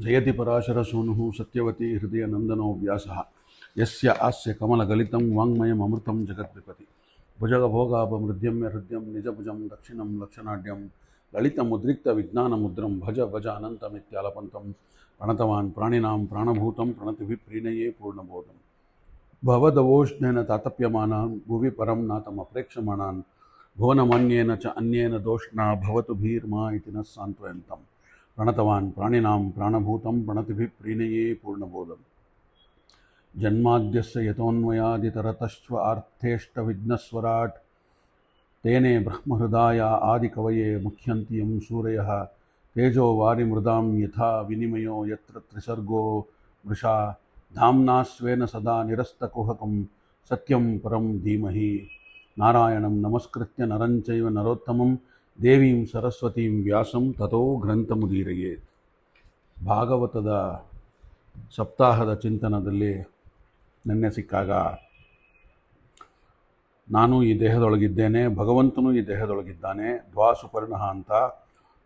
ಜಯತಿ ಪರಾಶರಸೂನುಃ ಸತ್ಯವತಿ ಹೃದಯನಂದನೋ ವ್ಯಾಸಃ ಯಸ್ಯ ಆಸ್ಯ ಕಮಲಗಲಿತಂ ವಾङ्ಮಯಮೃತಂ ಜಗದ್ವಿಪತಿ ಭುಜಗಭೋಗಾಪಮೃದ್ಯಮ್ಯ ಹೃದಯಂ ನಿಜಭುಜಂ ದಕ್ಷಿಣಂ ಲಕ್ಷಣಾಢ್ಯಂ ಲಲಿತಮುದ್ರಿಕ್ತವಿಜ್ಞಾನಮುದ್ರಂ ಭಜ ಭಜ ಅನಂತಮಿತ್ಯಾಲಪಂತಂ ಪ್ರಣತವಾನ್ ಪ್ರಾಣಿನಾಂ ಪ್ರಾಣಭೂತಂ ಪ್ರಣತಿಭಿಪ್ರೀಣಯೇ ಪೂರ್ಣಬೋಧಂ ಭವದವೋಷ್ಣೇನ ತಾತಪ್ಯಮಾನಾನ್ ಭುವಿ ಪರಂ ನಾತಮಪ್ರೇಕ್ಷಮಾಣಾನ್ ಭುವನಮಾನ್ಯೇನ ಚ ಅನ್ಯೇನ ದೋಷ್ಣಾ ಭವತು ಭೀರ್ಮಾ ಇತಿ ನ ಸಾಂತ್ವಯಂತಂ ಪ್ರಣತವಾನ್ ಪ್ರಾಣಿನಾಂ ಪ್ರಾಣಭೂತಂ ಪ್ರಣತಿಭಿಪ್ರೀಣಯೇ ಪೂರ್ಣಬೋಧಂ ಜನ್ಮಾದ್ಯಸ್ಯ ಯತೋನ್ಮಯಾದಿತರತಶ್ವ ಅರ್ಥೇಷ್ಟವಿಘ್ನಸ್ವರಾಟ್ ತೇನೇ ಬ್ರಹ್ಮಹೃದಾಯ ಆದಿಕವಯೇ ಮುಖ್ಯಂತಿ ಯಂ ಸೂರಯಃ ತೇಜೋ ವಾರಿಮೃದಾಂ ಯಥಾ ವಿನಿಮಯೋ ಯತ್ರ ತ್ರಿಸರ್ಗೋ ಮೃಷಾ ಧಾಮ್ನಾ ಸ್ವೇನ ಸದಾ ನಿರಸ್ತಕುಹಕಂ ಸತ್ಯಂ ಪರಂ ಧೀಮಹಿ ನಾರಾಯಣಂ ನಮಸ್ಕೃತ್ಯ ನರಂಚೈವ ನರೋತ್ತಮಂ ದೇವೀಂ ಸರಸ್ವತೀಂ ವ್ಯಾಸಂ ತಥೋ ಗ್ರಂಥಮುದೀರಯೇ. ಭಾಗವತದ ಸಪ್ತಾಹದ ಚಿಂತನದಲ್ಲಿ ನೆನ್ನೆ ಸಿಕ್ಕಾಗ ನಾನು ಈ ದೇಹದೊಳಗಿದ್ದೇನೆ, ಭಗವಂತನೂ ಈ ದೇಹದೊಳಗಿದ್ದಾನೆ, ದ್ವಾಸುಪರ್ಣಃ ಅಂತ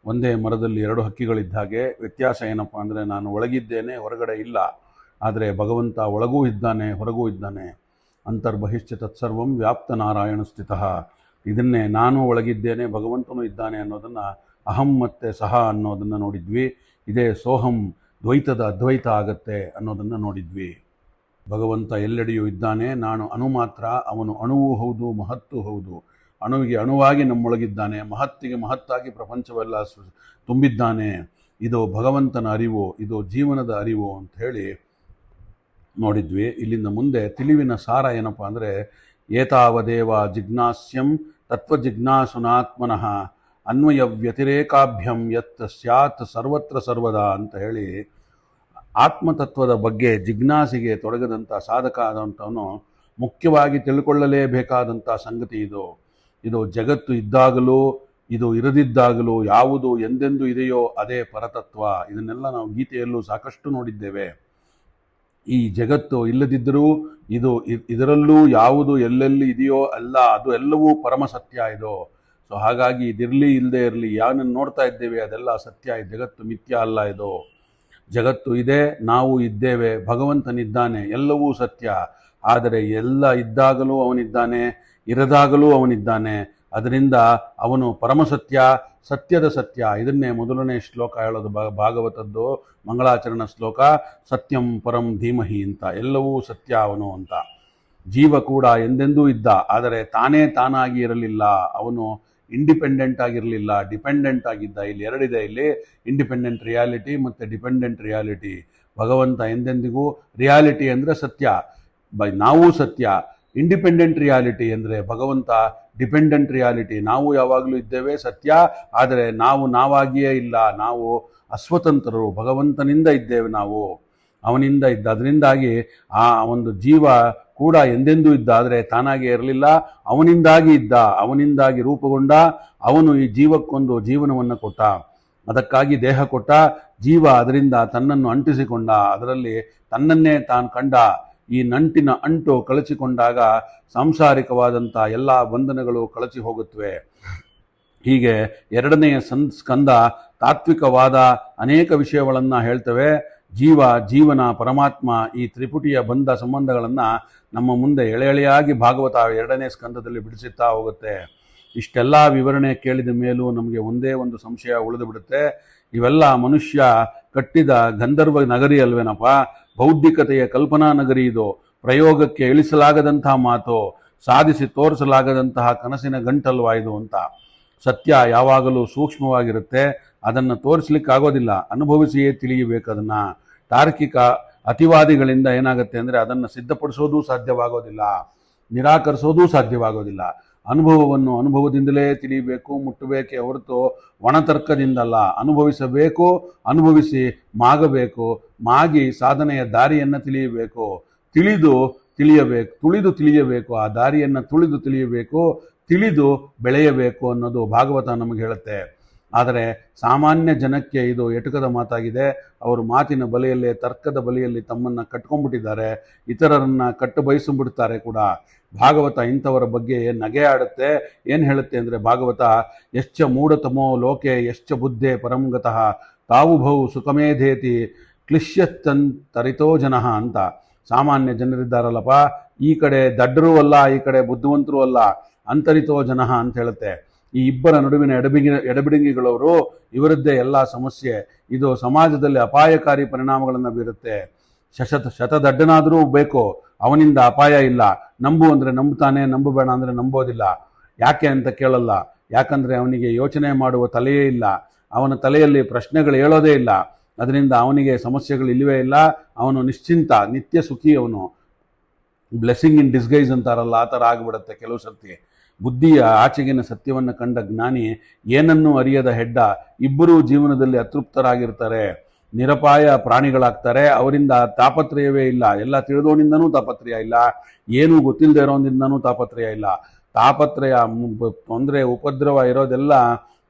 ಒಂದೇ ಮರದಲ್ಲಿ ಎರಡು ಹಕ್ಕಿಗಳಿದ್ದ ಹಾಗೆ. ವ್ಯತ್ಯಾಸ ಏನಪ್ಪ ಅಂದರೆ ನಾನು ಒಳಗಿದ್ದೇನೆ, ಹೊರಗಡೆ ಇಲ್ಲ. ಆದರೆ ಭಗವಂತ ಒಳಗೂ ಇದ್ದಾನೆ, ಹೊರಗೂ ಇದ್ದಾನೆ. ಅಂತರ್ಬಹಿಶ್ಚ ತತ್ಸರ್ವಂ ವ್ಯಾಪ್ತ ನಾರಾಯಣ ಸ್ಥಿತಃ. ಇದನ್ನೇ ನಾನು ಒಳಗಿದ್ದೇನೆ, ಭಗವಂತನೂ ಇದ್ದಾನೆ ಅನ್ನೋದನ್ನು ಅಹಂ ಮತ್ತು ಸಹ ಅನ್ನೋದನ್ನು ನೋಡಿದ್ವಿ. ಇದೇ ಸೋಹಂ ದ್ವೈತದ ಅದ್ವೈತ ಆಗತ್ತೆ ಅನ್ನೋದನ್ನು ನೋಡಿದ್ವಿ. ಭಗವಂತ ಎಲ್ಲೆಡೆಯೂ ಇದ್ದಾನೆ, ನಾನು ಅಣು ಮಾತ್ರ, ಅವನು ಅಣುವೂ ಹೌದು ಮಹತ್ತೂ ಹೌದು. ಅಣುವಿಗೆ ಅಣುವಾಗಿ ನಮ್ಮೊಳಗಿದ್ದಾನೆ, ಮಹತ್ತಿಗೆ ಮಹತ್ತಾಗಿ ಪ್ರಪಂಚವೆಲ್ಲ ತುಂಬಿದ್ದಾನೆ. ಇದು ಭಗವಂತನ ಅರಿವು, ಇದು ಜೀವನದ ಅರಿವು ಅಂತ ಹೇಳಿ ನೋಡಿದ್ವಿ. ಇಲ್ಲಿಂದ ಮುಂದೆ ತಿಳಿವಿನ ಸಾರ ಏನಪ್ಪ ಅಂದರೆ, ಏತಾವದೇವ ಜಿಜ್ಞಾಸ್ಯಂ ತತ್ವಜಿಜ್ಞಾಸುನಾತ್ಮನಃ ಅನ್ವಯ ವ್ಯತಿರೇಕಾಭ್ಯಂ ಯತ್ ಸ್ಯಾತ್ ಸರ್ವತ್ರ ಸರ್ವದಾ ಅಂತ ಹೇಳಿ ಆತ್ಮತತ್ವದ ಬಗ್ಗೆ ಜಿಜ್ಞಾಸಿಗೆ ತೊಡಗದಂಥ ಸಾಧಕ ಆದಂಥವನು ಮುಖ್ಯವಾಗಿ ತಿಳ್ಕೊಳ್ಳಲೇಬೇಕಾದಂಥ ಸಂಗತಿ ಇದು. ಇದು ಜಗತ್ತು ಇದ್ದಾಗಲೂ ಇದು ಇರದಿದ್ದಾಗಲೂ ಯಾವುದು ಎಂದೆಂದು ಇದೆಯೋ ಅದೇ ಪರತತ್ವ. ಇದನ್ನೆಲ್ಲ ನಾವು ಗೀತೆಯಲ್ಲೂ ಸಾಕಷ್ಟು ನೋಡಿದ್ದೇವೆ. ಈ ಜಗತ್ತು ಇಲ್ಲದಿದ್ದರೂ ಇದರಲ್ಲೂ ಯಾವುದು ಎಲ್ಲೆಲ್ಲಿ ಇದೆಯೋ ಅಲ್ಲ, ಅದು ಎಲ್ಲವೂ ಪರಮಸತ್ಯ ಇದು. ಸೊ ಹಾಗಾಗಿ ಇದಿರಲಿ ಇಲ್ಲದೆ ಇರಲಿ, ಯಾನನ್ನು ನೋಡ್ತಾ ಇದ್ದೇವೆ ಅದೆಲ್ಲ ಸತ್ಯ. ಈ ಜಗತ್ತು ಮಿಥ್ಯ ಅಲ್ಲ. ಇದು ಜಗತ್ತು ಇದೆ, ನಾವು ಇದ್ದೇವೆ, ಭಗವಂತನಿದ್ದಾನೆ, ಎಲ್ಲವೂ ಸತ್ಯ. ಆದರೆ ಎಲ್ಲ ಇದ್ದಾಗಲೂ ಅವನಿದ್ದಾನೆ, ಇರದಾಗಲೂ ಅವನಿದ್ದಾನೆ. ಅದರಿಂದ ಅವನು ಪರಮಸತ್ಯ, ಸತ್ಯದ ಸತ್ಯ. ಇದನ್ನೇ ಮೊದಲನೇ ಶ್ಲೋಕ ಹೇಳೋದು ಭಾಗವತದ್ದು ಮಂಗಳಾಚರಣ ಶ್ಲೋಕ. ಸತ್ಯಂ ಪರಂ ಧೀಮಹಿ ಅಂತ, ಎಲ್ಲವೂ ಸತ್ಯ ಅವನು ಅಂತ. ಜೀವ ಕೂಡ ಎಂದೆಂದೂ ಇದ್ದ, ಆದರೆ ತಾನೇ ತಾನಾಗಿ ಇರಲಿಲ್ಲ. ಅವನು ಇಂಡಿಪೆಂಡೆಂಟ್ ಆಗಿರಲಿಲ್ಲ, ಡಿಪೆಂಡೆಂಟ್ ಆಗಿದ್ದ. ಇಲ್ಲಿ ಎರಡಿದೆ, ಇಲ್ಲಿ ಇಂಡಿಪೆಂಡೆಂಟ್ ರಿಯಾಲಿಟಿ ಮತ್ತು ಡಿಪೆಂಡೆಂಟ್ ರಿಯಾಲಿಟಿ. ಭಗವಂತ ಎಂದೆಂದಿಗೂ ರಿಯಾಲಿಟಿ ಅಂದರೆ ಸತ್ಯ, ನಾವು ಸತ್ಯ. ಇಂಡಿಪೆಂಡೆಂಟ್ ರಿಯಾಲಿಟಿ ಅಂದರೆ ಭಗವಂತ ಡಿಪೆಂಡೆಂಟ್ ರಿಯಾಲಿಟಿ. ನಾವು ಯಾವಾಗಲೂ ಇದ್ದೇವೆ ಸತ್ಯ, ಆದರೆ ನಾವು ನಾವಾಗಿಯೇ ಇಲ್ಲ, ನಾವು ಅಸ್ವತಂತ್ರರು. ಭಗವಂತನಿಂದ ಇದ್ದೇವೆ, ನಾವು ಅವನಿಂದ ಇದ್ದ. ಅದರಿಂದಾಗಿ ಆ ಒಂದು ಜೀವ ಕೂಡ ಎಂದೆಂದೂ ಇದ್ದ, ಆದರೆ ತಾನಾಗೇ ಇರಲಿಲ್ಲ, ಅವನಿಂದಾಗಿ ಇದ್ದ, ಅವನಿಂದಾಗಿ ರೂಪುಗೊಂಡ. ಅವನು ಈ ಜೀವಕ್ಕೊಂದು ಜೀವನವನ್ನು ಕೊಟ್ಟ, ಅದಕ್ಕಾಗಿ ದೇಹ ಕೊಟ್ಟ. ಜೀವ ಅದರಿಂದ ತನ್ನನ್ನು ಅಂಟಿಸಿಕೊಂಡ, ಅದರಲ್ಲಿ ತನ್ನನ್ನೇ ತಾನು ಕಂಡ. ಈ ನಂಟಿನ ಅಂಟು ಕಳಚಿಕೊಂಡಾಗ ಸಾಂಸಾರಿಕವಾದಂಥ ಎಲ್ಲ ಬಂಧನಗಳು ಕಳಚಿ ಹೋಗುತ್ತವೆ. ಹೀಗೆ ಎರಡನೆಯ ಸ್ಕಂದ ತಾತ್ವಿಕವಾದ ಅನೇಕ ವಿಷಯಗಳನ್ನು ಹೇಳ್ತವೆ. ಜೀವನ, ಪರಮಾತ್ಮ, ಈ ತ್ರಿಪುಟಿಯ ಬಂಧ ಸಂಬಂಧಗಳನ್ನು ನಮ್ಮ ಮುಂದೆ ಎಳೆಯಾಗಿ ಭಾಗವತ ಎರಡನೇ ಸ್ಕಂದದಲ್ಲಿ ಬಿಡಿಸುತ್ತಾ ಹೋಗುತ್ತೆ. ಇಷ್ಟೆಲ್ಲ ವಿವರಣೆ ಕೇಳಿದ ಮೇಲೂ ನಮಗೆ ಒಂದೇ ಒಂದು ಸಂಶಯ ಉಳಿದು ಬಿಡುತ್ತೆ. ಇವೆಲ್ಲ ಮನುಷ್ಯ ಕಟ್ಟಿದ ಗಂಧರ್ವ ನಗರಿ ಅಲ್ವೇನಪ್ಪ? ಬೌದ್ಧಿಕತೆಯ ಕಲ್ಪನಾ ನಗರಿ ಇದು. ಪ್ರಯೋಗಕ್ಕೆ ಇಳಿಸಲಾಗದಂತಹ ಮಾತು, ಸಾಧಿಸಿ ತೋರಿಸಲಾಗದಂತಹ ಕನಸಿನ ಗಂಟಲ್ವಾ ಇದು ಅಂತ. ಸತ್ಯ ಯಾವಾಗಲೂ ಸೂಕ್ಷ್ಮವಾಗಿರುತ್ತೆ, ಅದನ್ನು ತೋರಿಸ್ಲಿಕ್ಕಾಗೋದಿಲ್ಲ, ಅನುಭವಿಸಿಯೇ ತಿಳಿಯಬೇಕು ಅದನ್ನು. ತಾರ್ಕಿಕ ಅತಿವಾದಿಗಳಿಂದ ಏನಾಗುತ್ತೆ ಅಂದರೆ ಅದನ್ನು ಸಿದ್ಧಪಡಿಸೋದು ಸಾಧ್ಯವಾಗೋದಿಲ್ಲ, ನಿರಾಕರಿಸೋದೂ ಸಾಧ್ಯವಾಗೋದಿಲ್ಲ. ಅನುಭವವನ್ನು ಅನುಭವದಿಂದಲೇ ತಿಳಿಯಬೇಕು, ಮುಟ್ಟಬೇಕೇ ಹೊರತು ಒಣತರ್ಕದಿಂದಲ್ಲ. ಅನುಭವಿಸಬೇಕು, ಅನುಭವಿಸಿ ಮಾಗಬೇಕು, ಮಾಗಿ ಸಾಧನೆಯ ದಾರಿಯನ್ನು ತಿಳಿಯಬೇಕು, ತಿಳಿದು ತಿಳಿಯಬೇಕು, ಆ ದಾರಿಯನ್ನು ತಿಳಿಯಬೇಕು, ತಿಳಿದು ಬೆಳೆಯಬೇಕು ಅನ್ನೋದು ಭಾಗವತ ನಮಗೆ ಹೇಳುತ್ತೆ. ಆದರೆ ಸಾಮಾನ್ಯ ಜನಕ್ಕೆ ಇದು ಎಟುಕದ ಮಾತಾಗಿದೆ. ಅವರು ಮಾತಿನ ಬಲೆಯಲ್ಲೇ, ತರ್ಕದ ಬಲೆಯಲ್ಲಿ ತಮ್ಮನ್ನು ಕಟ್ಕೊಂಡ್ಬಿಟ್ಟಿದ್ದಾರೆ, ಇತರರನ್ನು ಕಟ್ಟು ಬಯಸಿಬಿಡ್ತಾರೆ ಕೂಡ. ಭಾಗವತ ಇಂಥವರ ಬಗ್ಗೆ ನಗೆ ಆಡುತ್ತೆ. ಏನು ಹೇಳುತ್ತೆ ಅಂದರೆ ಭಾಗವತ, ಯಶ್ಚ ಮೂಢತಮೋ ಲೋಕೆ ಯಶ್ಚ ಬುದ್ಧೇ ಪರಂಗತಃ ತಾವುಭೌ ಸುಖಮೇಧೇತಿ ಕ್ಲಿಶ್ಯತ್ತರಿತೋ ಜನಃ ಅಂತ. ಸಾಮಾನ್ಯ ಜನರಿದ್ದಾರಲ್ಲಪ್ಪ, ಈ ಕಡೆ ದಡ್ಡರೂ ಅಲ್ಲ, ಈ ಕಡೆ ಬುದ್ಧಿವಂತರೂ ಅಲ್ಲ, ಅಂತರಿತೋ ಜನಃ ಅಂತ ಹೇಳುತ್ತೆ. ಈ ಇಬ್ಬರ ನಡುವಿನ ಎಡಬಿಡಂಗಿಗಳವರು, ಇವರದ್ದೇ ಎಲ್ಲ ಸಮಸ್ಯೆ. ಇದು ಸಮಾಜದಲ್ಲಿ ಅಪಾಯಕಾರಿ ಪರಿಣಾಮಗಳನ್ನು ಬೀರುತ್ತೆ. ಶತದಡ್ಡನಾದರೂ ಬೇಕು, ಅವನಿಂದ ಅಪಾಯ ಇಲ್ಲ. ನಂಬು ಅಂದರೆ ನಂಬುತ್ತಾನೆ, ನಂಬಬೇಡ ಅಂದರೆ ನಂಬೋದಿಲ್ಲ. ಯಾಕೆ ಅಂತ ಕೇಳಲ್ಲ. ಯಾಕಂದರೆ ಅವನಿಗೆ ಯೋಚನೆ ಮಾಡುವ ತಲೆಯೇ ಇಲ್ಲ, ಅವನ ತಲೆಯಲ್ಲಿ ಪ್ರಶ್ನೆಗಳು ಹೇಳೋದೇ ಇಲ್ಲ. ಅದರಿಂದ ಅವನಿಗೆ ಸಮಸ್ಯೆಗಳು ಇಲ್ಲವೇ ಇಲ್ಲ. ಅವನು ನಿಶ್ಚಿಂತ, ನಿತ್ಯ ಸುಖಿ. ಅವನು ಬ್ಲೆಸ್ಸಿಂಗ್ ಇನ್ ಡಿಸ್ಗೈಸ್ ಅಂತಾರಲ್ಲ, ಆ ಥರ ಆಗಿಬಿಡುತ್ತೆ ಕೆಲವು ಸರ್ತಿ. ಬುದ್ಧಿಯ ಆಚೆಗಿನ ಸತ್ಯವನ್ನು ಕಂಡ ಜ್ಞಾನಿ ಏನನ್ನೂ ಅರಿಯದ ಹೆಡ್ಡ. ಇಬ್ಬರೂ ಜೀವನದಲ್ಲಿ ಅತೃಪ್ತರಾಗಿರ್ತಾರೆ, ನಿರಪಾಯ ಪ್ರಾಣಿಗಳಾಗ್ತಾರೆ. ಅವರಿಂದ ತಾಪತ್ರಯವೇ ಇಲ್ಲ. ಎಲ್ಲ ತಿಳಿದೋನಿಂದನೂ ತಾಪತ್ರಯ ಇಲ್ಲ, ಏನೂ ಗೊತ್ತಿಲ್ಲದೆ ಇರೋದ್ರಿಂದನೂ ತಾಪತ್ರಯ ಇಲ್ಲ. ತಾಪತ್ರಯ, ತೊಂದರೆ, ಉಪದ್ರವ ಇರೋದೆಲ್ಲ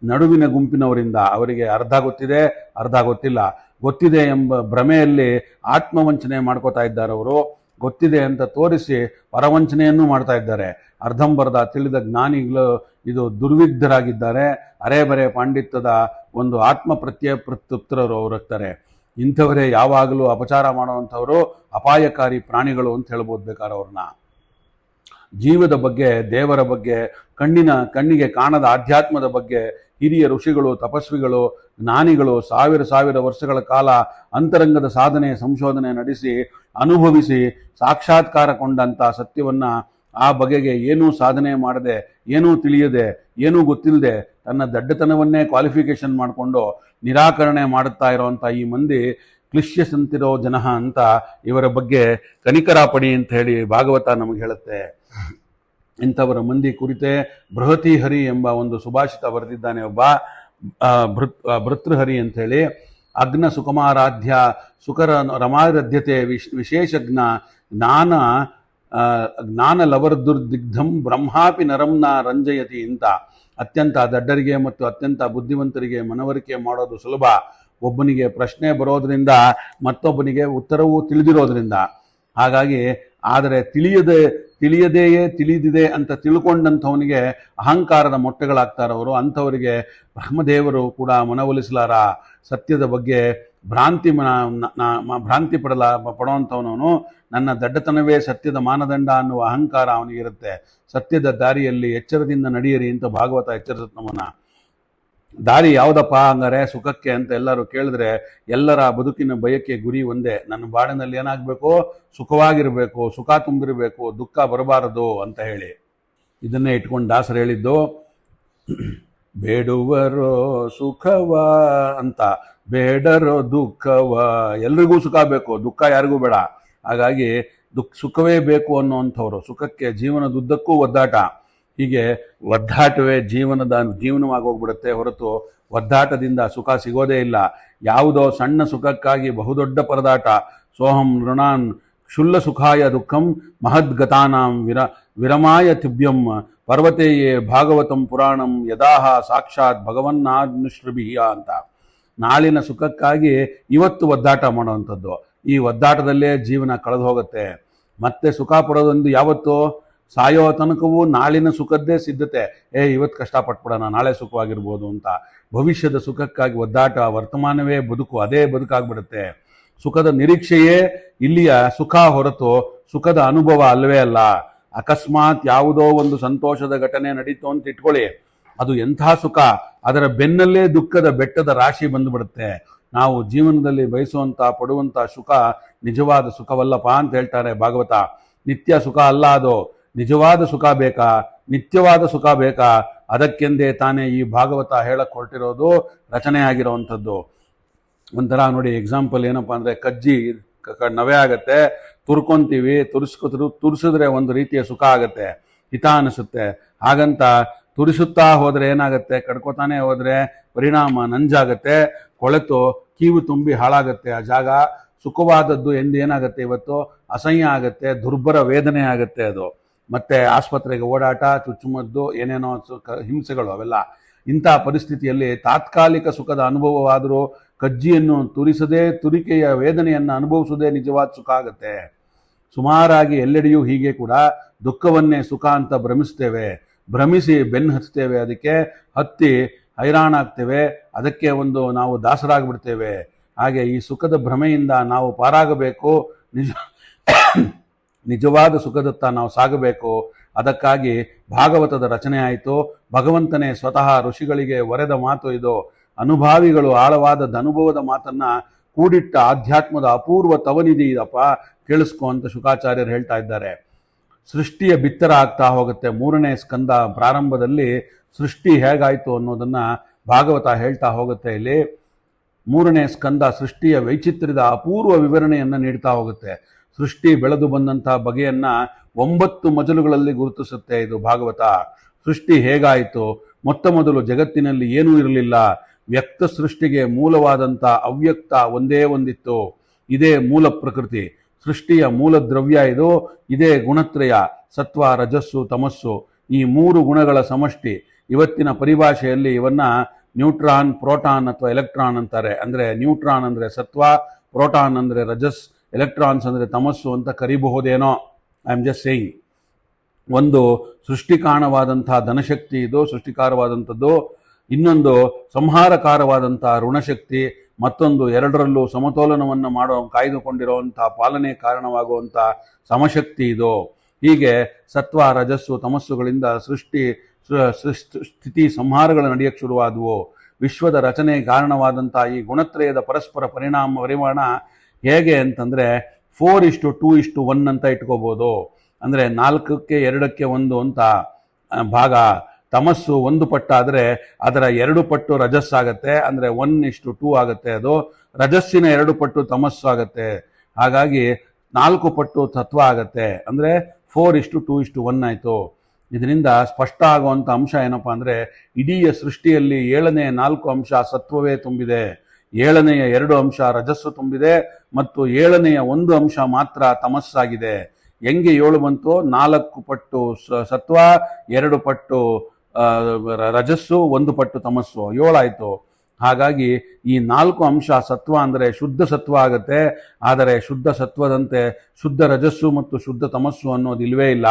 ನಡುವಿನ ಗುಂಪಿನವರಿಂದ. ಅವರಿಗೆ ಅರ್ಧ ಗೊತ್ತಿದೆ, ಅರ್ಧ ಗೊತ್ತಿಲ್ಲ. ಗೊತ್ತಿದೆ ಎಂಬ ಭ್ರಮೆಯಲ್ಲಿ ಆತ್ಮವಂಚನೆ ಮಾಡ್ಕೋತಾ ಇದ್ದಾರೆ ಅವರು. ಗೊತ್ತಿದೆ ಅಂತ ತೋರಿಸಿ ಪರವಂಚನೆಯನ್ನು ಮಾಡ್ತಾ ಇದ್ದಾರೆ. ಅರ್ಧಂಬರ್ಧ ತಿಳಿದ ಜ್ಞಾನಿಗಳು ಇದು ದುರ್ವಿಗ್ಧರಾಗಿದ್ದಾರೆ. ಅರೆಬರೆ ಪಾಂಡಿತ್ಯದ ಒಂದು ಆತ್ಮ ಪ್ರತ್ಯೇಕೃತರು ಅವರಾಗ್ತಾರೆ. ಇಂಥವರೇ ಯಾವಾಗಲೂ ಅಪಚಾರ ಮಾಡುವಂಥವರು ಅಪಾಯಕಾರಿ ಪ್ರಾಣಿಗಳು ಅಂತ ಹೇಳ್ಬೋದು ಬೇಕಾದ್ರೆ ಅವ್ರನ್ನ. ಜೀವದ ಬಗ್ಗೆ, ದೇವರ ಬಗ್ಗೆ, ಕಣ್ಣಿಗೆ ಕಾಣದ ಆಧ್ಯಾತ್ಮದ ಬಗ್ಗೆ ಹಿರಿಯ ಋಷಿಗಳು, ತಪಸ್ವಿಗಳು, ಜ್ಞಾನಿಗಳು ಸಾವಿರ ವರ್ಷಗಳ ಕಾಲ ಅಂತರಂಗದ ಸಾಧನೆ, ಸಂಶೋಧನೆ ನಡೆಸಿ, ಅನುಭವಿಸಿ, ಸಾಕ್ಷಾತ್ಕಾರಗೊಂಡಂಥ ಸತ್ಯವನ್ನು ಆ ಬಗೆಗೆ ಏನೂ ಸಾಧನೆ ಮಾಡದೆ, ಏನೂ ತಿಳಿಯದೆ, ಏನೂ ಗೊತ್ತಿಲ್ಲದೆ ತನ್ನ ದಡ್ಡತನವನ್ನೇ ಕ್ವಾಲಿಫಿಕೇಶನ್ ಮಾಡಿಕೊಂಡು ನಿರಾಕರಣೆ ಮಾಡುತ್ತಾ ಇರೋವಂಥ ಈ ಮಂದಿ ಕ್ಲಿಶ್ಯಸಂತಿರೋ ಜನಃ ಅಂತ. ಇವರ ಬಗ್ಗೆ ಕನಿಕರಾಪಡಿ ಅಂತ ಹೇಳಿ ಭಾಗವತ ನಮಗೆ ಹೇಳುತ್ತೆ. ಇಂಥವರ ಮಂದಿ ಕುರಿತೇ ಬೃಹತಿಹರಿ ಎಂಬ ಒಂದು ಸುಭಾಷಿತ ಬರೆದಿದ್ದಾನೆ ಒಬ್ಬ ಭೃತೃಹರಿ ಅಂಥೇಳಿ. ಅಗ್ನ ಸುಕುಮಾರಾಧ್ಯ ಸುಕರ ರಮಾರಧ್ಯತೆ ವಿಶೇಷಜ್ಞ ಜ್ಞಾನ ಲವರ್ದುರ್ದಿಗ್ಧಂ ಬ್ರಹ್ಮಾಪಿ ನರಂನ ರಂಜಯತಿ ಅಂತ. ಅತ್ಯಂತ ದಡ್ಡರಿಗೆ ಮತ್ತು ಅತ್ಯಂತ ಬುದ್ಧಿವಂತರಿಗೆ ಮನವರಿಕೆ ಮಾಡೋದು ಸುಲಭ. ಒಬ್ಬನಿಗೆ ಪ್ರಶ್ನೆ ಬರೋದ್ರಿಂದ ಮತ್ತೊಬ್ಬನಿಗೆ ಉತ್ತರವೂ ತಿಳಿದಿರೋದ್ರಿಂದ. ಹಾಗಾಗಿ ಆದರೆ ತಿಳಿಯದೆಯೇ ತಿಳಿದಿದೆ ಅಂತ ತಿಳ್ಕೊಂಡಂಥವನಿಗೆ ಅಹಂಕಾರದ ಮೊಟ್ಟೆಗಳಾಗ್ತಾರವರು. ಅಂಥವರಿಗೆ ಬ್ರಹ್ಮದೇವರು ಕೂಡ ಮನವೊಲಿಸಲಾರ. ಸತ್ಯದ ಬಗ್ಗೆ ಭ್ರಾಂತಿ ಪಡುವಂಥವನವನು ನನ್ನ ದಡ್ಡತನವೇ ಸತ್ಯದ ಮಾನದಂಡ ಅನ್ನುವ ಅಹಂಕಾರ ಅವನಿಗಿರುತ್ತೆ. ಸತ್ಯದ ದಾರಿಯಲ್ಲಿ ಎಚ್ಚರದಿಂದ ನಡೆಯಿರಿ ಅಂತ ಭಾಗವತ ಎಚ್ಚರಿಸುತ್ತೆ ನಮ್ಮನ್ನ. ದಾರಿ ಯಾವುದಪ್ಪ ಹಂಗಾರೆ ಸುಖಕ್ಕೆ ಅಂತ ಎಲ್ಲರೂ ಕೇಳಿದ್ರೆ, ಎಲ್ಲರ ಬದುಕಿನ ಬಯಕೆ ಗುರಿ ಒಂದೇ. ನನ್ನ ಬಾಳಿನಲ್ಲಿ ಏನಾಗಬೇಕು? ಸುಖವಾಗಿರಬೇಕು, ಸುಖ ತುಂಬಿರಬೇಕು, ದುಃಖ ಬರಬಾರದು ಅಂತ ಹೇಳಿ. ಇದನ್ನೇ ಇಟ್ಕೊಂಡು ದಾಸರು ಹೇಳಿದ್ದು, ಬೇಡುವರೋ ಸುಖವ ಅಂತ, ಬೇಡರೋ ದುಃಖವ. ಎಲ್ರಿಗೂ ಸುಖ ಬೇಕು, ದುಃಖ ಯಾರಿಗೂ ಬೇಡ. ಹಾಗಾಗಿ ಸುಖವೇ ಬೇಕು ಅನ್ನುವಂಥವ್ರು. ಸುಖಕ್ಕೆ ಜೀವನದುದ್ದಕ್ಕೂ ಒದ್ದಾಟ. ಹೀಗೆ ಒದ್ದಾಟವೇ ಜೀವನವಾಗಿ ಹೋಗ್ಬಿಡುತ್ತೆ ಹೊರತು ಒದ್ದಾಟದಿಂದ ಸುಖ ಸಿಗೋದೇ ಇಲ್ಲ. ಯಾವುದೋ ಸಣ್ಣ ಸುಖಕ್ಕಾಗಿ ಬಹುದೊಡ್ಡ ಪರದಾಟ. ಸೋಹಂ ನೃಣಾನ್ ಕ್ಷುಲ್ಲ ಸುಖಾಯ ದುಃಖಂ ಮಹದ್ಗತಾನಾಂ ವಿರಮಾಯ ತಿಭ್ಯಂ ಪರ್ವತೇಯೇ ಭಾಗವತಂ ಪುರಾಣಂ ಯದಾಹ ಸಾಕ್ಷಾತ್ ಭಗವನ್ನಾನುಶ್ರಭಿಯ ಅಂತ. ನಾಳಿನ ಸುಖಕ್ಕಾಗಿ ಇವತ್ತು ಒದ್ದಾಟ ಮಾಡುವಂಥದ್ದು. ಈ ಒದ್ದಾಟದಲ್ಲೇ ಜೀವನ ಕಳೆದು ಹೋಗುತ್ತೆ. ಮತ್ತೆ ಸುಖ ಪಡೋದೊಂದು ಯಾವತ್ತು? ಸಾಯೋ ತನಕವೂ ನಾಳಿನ ಸುಖದ್ದೇ ಸಿದ್ಧತೆ. ಇವತ್ತು ಕಷ್ಟಪಟ್ಬಿಡೋಣ, ನಾಳೆ ಸುಖವಾಗಿರ್ಬೋದು ಅಂತ. ಭವಿಷ್ಯದ ಸುಖಕ್ಕಾಗಿ ಒದ್ದಾಟ. ವರ್ತಮಾನವೇ ಬದುಕು, ಅದೇ ಬದುಕಾಗ್ಬಿಡುತ್ತೆ. ಸುಖದ ನಿರೀಕ್ಷೆಯೇ ಇಲ್ಲಿಯ ಸುಖ ಹೊರತು ಸುಖದ ಅನುಭವ ಅಲ್ಲವೇ ಅಲ್ಲ. ಅಕಸ್ಮಾತ್ ಯಾವುದೋ ಒಂದು ಸಂತೋಷದ ಘಟನೆ ನಡೀತು ಅಂತ ಇಟ್ಕೊಳ್ಳಿ, ಅದು ಎಂಥ ಸುಖ. ಅದರ ಬೆನ್ನಲ್ಲೇ ದುಃಖದ ಬೆಟ್ಟದ ರಾಶಿ ಬಂದುಬಿಡುತ್ತೆ. ನಾವು ಜೀವನದಲ್ಲಿ ಬಯಸುವಂಥ ಪಡುವಂಥ ಸುಖ ನಿಜವಾದ ಸುಖವಲ್ಲಪ್ಪ ಅಂತ ಹೇಳ್ತಾರೆ ಭಾಗವತ. ನಿತ್ಯ ಸುಖ ಅಲ್ಲ ಅದು. ನಿಜವಾದ ಸುಖ ಬೇಕಾ? ನಿತ್ಯವಾದ ಸುಖ ಬೇಕಾ? ಅದಕ್ಕೆಂದೇ ತಾನೇ ಈ ಭಾಗವತ ಹೇಳಕ್ಕೆ ಹೊರಟಿರೋದು, ರಚನೆ ಆಗಿರೋವಂಥದ್ದು. ಒಂಥರ ನೋಡಿ, ಎಕ್ಸಾಂಪಲ್ ಏನಪ್ಪ ಅಂದರೆ, ಕಜ್ಜಿ ನವೆ ಆಗತ್ತೆ, ತುರ್ಕೊಂತೀವಿ, ತುರಿಸಿದ್ರೆ ಒಂದು ರೀತಿಯ ಸುಖ ಆಗತ್ತೆ, ಹಿತ ಅನಿಸುತ್ತೆ. ಹಾಗಂತ ತುರಿಸುತ್ತಾ ಹೋದರೆ ಏನಾಗುತ್ತೆ? ಕಡ್ಕೋತಾನೆ ಹೋದರೆ ಪರಿಣಾಮ ನಂಜಾಗತ್ತೆ, ಕೊಳೆತು ಕೀವು ತುಂಬಿ ಹಾಳಾಗತ್ತೆ ಆ ಜಾಗ. ಸುಖವಾದದ್ದು ಎಂದು ಏನಾಗುತ್ತೆ? ಇವತ್ತು ಅಸಹ್ಯ ಆಗತ್ತೆ, ದುರ್ಬರ ವೇದನೆ ಆಗತ್ತೆ ಅದು. ಮತ್ತೆ ಆಸ್ಪತ್ರೆಗೆ ಓಡಾಟ, ಚುಚ್ಚುಮದ್ದು, ಏನೇನೋ ಹಿಂಸೆಗಳು ಅವೆಲ್ಲ. ಇಂಥ ಪರಿಸ್ಥಿತಿಯಲ್ಲಿ ತಾತ್ಕಾಲಿಕ ಸುಖದ ಅನುಭವವಾದರೂ ಕಜ್ಜಿಯನ್ನು ತುರಿಸದೆ ತುರಿಕೆಯ ವೇದನೆಯನ್ನು ಅನುಭವಿಸೋದೇ ನಿಜವಾದ ಸುಖ ಆಗುತ್ತೆ. ಸುಮಾರಾಗಿ ಎಲ್ಲೆಡೆಯೂ ಹೀಗೆ ಕೂಡ ದುಃಖವನ್ನೇ ಸುಖ ಅಂತ ಭ್ರಮಿಸ್ತೇವೆ. ಭ್ರಮಿಸಿ ಬೆನ್ನು ಹತ್ತುತ್ತೇವೆ. ಅದಕ್ಕೆ ಹತ್ತಿ ಹೈರಾಣಾಗ್ತೇವೆ, ಅದಕ್ಕೆ ನಾವು ದಾಸರಾಗ್ಬಿಡ್ತೇವೆ. ಹಾಗೆ ಈ ಸುಖದ ಭ್ರಮೆಯಿಂದ ನಾವು ಪಾರಾಗಬೇಕು, ನಿಜವಾದ ಸುಖದತ್ತ ನಾವು ಸಾಗಬೇಕು. ಅದಕ್ಕಾಗಿ ಭಾಗವತದ ರಚನೆ ಆಯಿತು. ಭಗವಂತನೇ ಸ್ವತಃ ಋಷಿಗಳಿಗೆ ಒರೆದ ಮಾತು ಇದು. ಅನುಭಾವಿಗಳು ಆಳವಾದ ಅನುಭವದ ಮಾತನ್ನ ಕೂಡಿಟ್ಟ ಆಧ್ಯಾತ್ಮದ ಅಪೂರ್ವ ತವನಿಧಿ ಇದಪ್ಪ, ಕೇಳಿಸ್ಕೊ ಅಂತ ಶುಕಾಚಾರ್ಯರು ಹೇಳ್ತಾ ಇದ್ದಾರೆ. ಸೃಷ್ಟಿಯ ಬಿತ್ತರ ಆಗ್ತಾ ಹೋಗುತ್ತೆ. 3ನೇ ಸ್ಕಂದ ಪ್ರಾರಂಭದಲ್ಲಿ ಸೃಷ್ಟಿ ಹೇಗಾಯಿತು ಅನ್ನೋದನ್ನ ಭಾಗವತ ಹೇಳ್ತಾ ಹೋಗುತ್ತೆ. ಇಲ್ಲಿ 3ನೇ ಸ್ಕಂದ ಸೃಷ್ಟಿಯ ವೈಚಿತ್ರ್ಯದ ಅಪೂರ್ವ ವಿವರಣೆಯನ್ನು ನೀಡ್ತಾ ಹೋಗುತ್ತೆ. ಸೃಷ್ಟಿ ಬೆಳೆದು ಬಂದಂತಹ ಬಗೆಯನ್ನ 9 ಮಜಲುಗಳಲ್ಲಿ ಗುರುತಿಸುತ್ತೆ ಇದು ಭಾಗವತ. ಸೃಷ್ಟಿ ಹೇಗಾಯಿತು? ಮೊತ್ತ ಮೊದಲು ಜಗತ್ತಿನಲ್ಲಿ ಏನೂ ಇರಲಿಲ್ಲ. ವ್ಯಕ್ತ ಸೃಷ್ಟಿಗೆ ಮೂಲವಾದಂಥ ಅವ್ಯಕ್ತ ಒಂದೇ ಒಂದಿತ್ತು. ಇದೇ ಮೂಲ ಪ್ರಕೃತಿ. ಸೃಷ್ಟಿಯ ಮೂಲ ದ್ರವ್ಯ ಇದು. ಇದೇ ಗುಣತ್ರಯ, ಸತ್ವ, ರಜಸ್ಸು, ತಮಸ್ಸು, ಈ 3 ಗುಣಗಳ ಸಮಷ್ಟಿ. ಇವತ್ತಿನ ಪರಿಭಾಷೆಯಲ್ಲಿ ಇವನ್ನ ನ್ಯೂಟ್ರಾನ್, ಪ್ರೋಟಾನ್ ಅಥವಾ ಎಲೆಕ್ಟ್ರಾನ್ ಅಂತಾರೆ. ಅಂದರೆ ನ್ಯೂಟ್ರಾನ್ ಅಂದರೆ ಸತ್ವ, ಪ್ರೋಟಾನ್ ಅಂದರೆ ರಜಸ್, ಎಲೆಕ್ಟ್ರಾನ್ಸ್ ಅಂದರೆ ತಮಸ್ಸು ಅಂತ ಕರಿಬಹುದೇನೋ. I am just saying. ಒಂದು ಸೃಷ್ಟಿಕಾರಣವಾದಂತಹ ಧನಶಕ್ತಿ ಇದು, ಸೃಷ್ಟಿಕಾರವಾದಂಥದ್ದು. ಇನ್ನೊಂದು ಸಂಹಾರಕಾರವಾದಂತಹ ಋಣಶಕ್ತಿ. ಮತ್ತೊಂದು ಎರಡರಲ್ಲೂ ಸಮತೋಲನವನ್ನು ಕಾಯ್ದುಕೊಂಡಿರುವಂತಹ ಪಾಲನೆ ಕಾರಣವಾಗುವಂಥ ಸಮಶಕ್ತಿ ಇದು. ಹೀಗೆ ಸತ್ವ, ರಜಸ್ಸು, ತಮಸ್ಸುಗಳಿಂದ ಸ್ಥಿತಿ ಸಂಹಾರಗಳು ನಡೆಯಕ್ಕೆ ಶುರುವಾದವು. ವಿಶ್ವದ ರಚನೆ ಕಾರಣವಾದಂಥ ಈ ಗುಣತ್ರಯದ ಪರಸ್ಪರ ಪರಿಮಾಣ ಹೇಗೆ ಅಂತಂದರೆ 4:2:1 ಅಂತ ಇಟ್ಕೋಬೋದು. ಅಂದರೆ 4ಕ್ಕೆ 2ಕ್ಕೆ 1 ಅಂತ ಭಾಗ. ತಮಸ್ಸು 1 ಪಟ್ಟಾದರೆ ಅದರ 2 ಪಟ್ಟು ರಜಸ್ಸಾಗತ್ತೆ, ಅಂದರೆ 1:2 ಆಗುತ್ತೆ. ಅದು ರಜಸ್ಸಿನ 2 ಪಟ್ಟು ತಮಸ್ಸು ಆಗುತ್ತೆ. ಹಾಗಾಗಿ 4 ಪಟ್ಟು ತತ್ವ ಆಗತ್ತೆ, ಅಂದರೆ 4:2:1 ಆಯಿತು. ಇದರಿಂದ ಸ್ಪಷ್ಟ ಆಗುವಂಥ ಅಂಶ ಏನಪ್ಪ ಅಂದರೆ, ಇಡೀ ಸೃಷ್ಟಿಯಲ್ಲಿ 7ನೇ 4 ಅಂಶ ಸತ್ವವೇ ತುಂಬಿದೆ, 7ನೇ 2 ಅಂಶ ರಜಸ್ಸು ತುಂಬಿದೆ, ಮತ್ತು 7ನೇ 1 ಅಂಶ ಮಾತ್ರ ತಮಸ್ಸಾಗಿದೆ. ಹೆಂಗೆ 7 ಬಂತು? 4 ಪಟ್ಟು ಸತ್ವ, 2 ಪಟ್ಟು ರಜಸ್ಸು, 1 ಪಟ್ಟು ತಮಸ್ಸು, 7 ಆಯಿತು. ಹಾಗಾಗಿ ಈ 4 ಅಂಶ ಸತ್ವ ಅಂದರೆ ಶುದ್ಧ ಸತ್ವ ಆಗುತ್ತೆ. ಆದರೆ ಶುದ್ಧ ಸತ್ವದಂತೆ ಶುದ್ಧ ರಜಸ್ಸು ಮತ್ತು ಶುದ್ಧ ತಮಸ್ಸು ಅನ್ನೋದು ಇಲ್ವೇ ಇಲ್ಲ.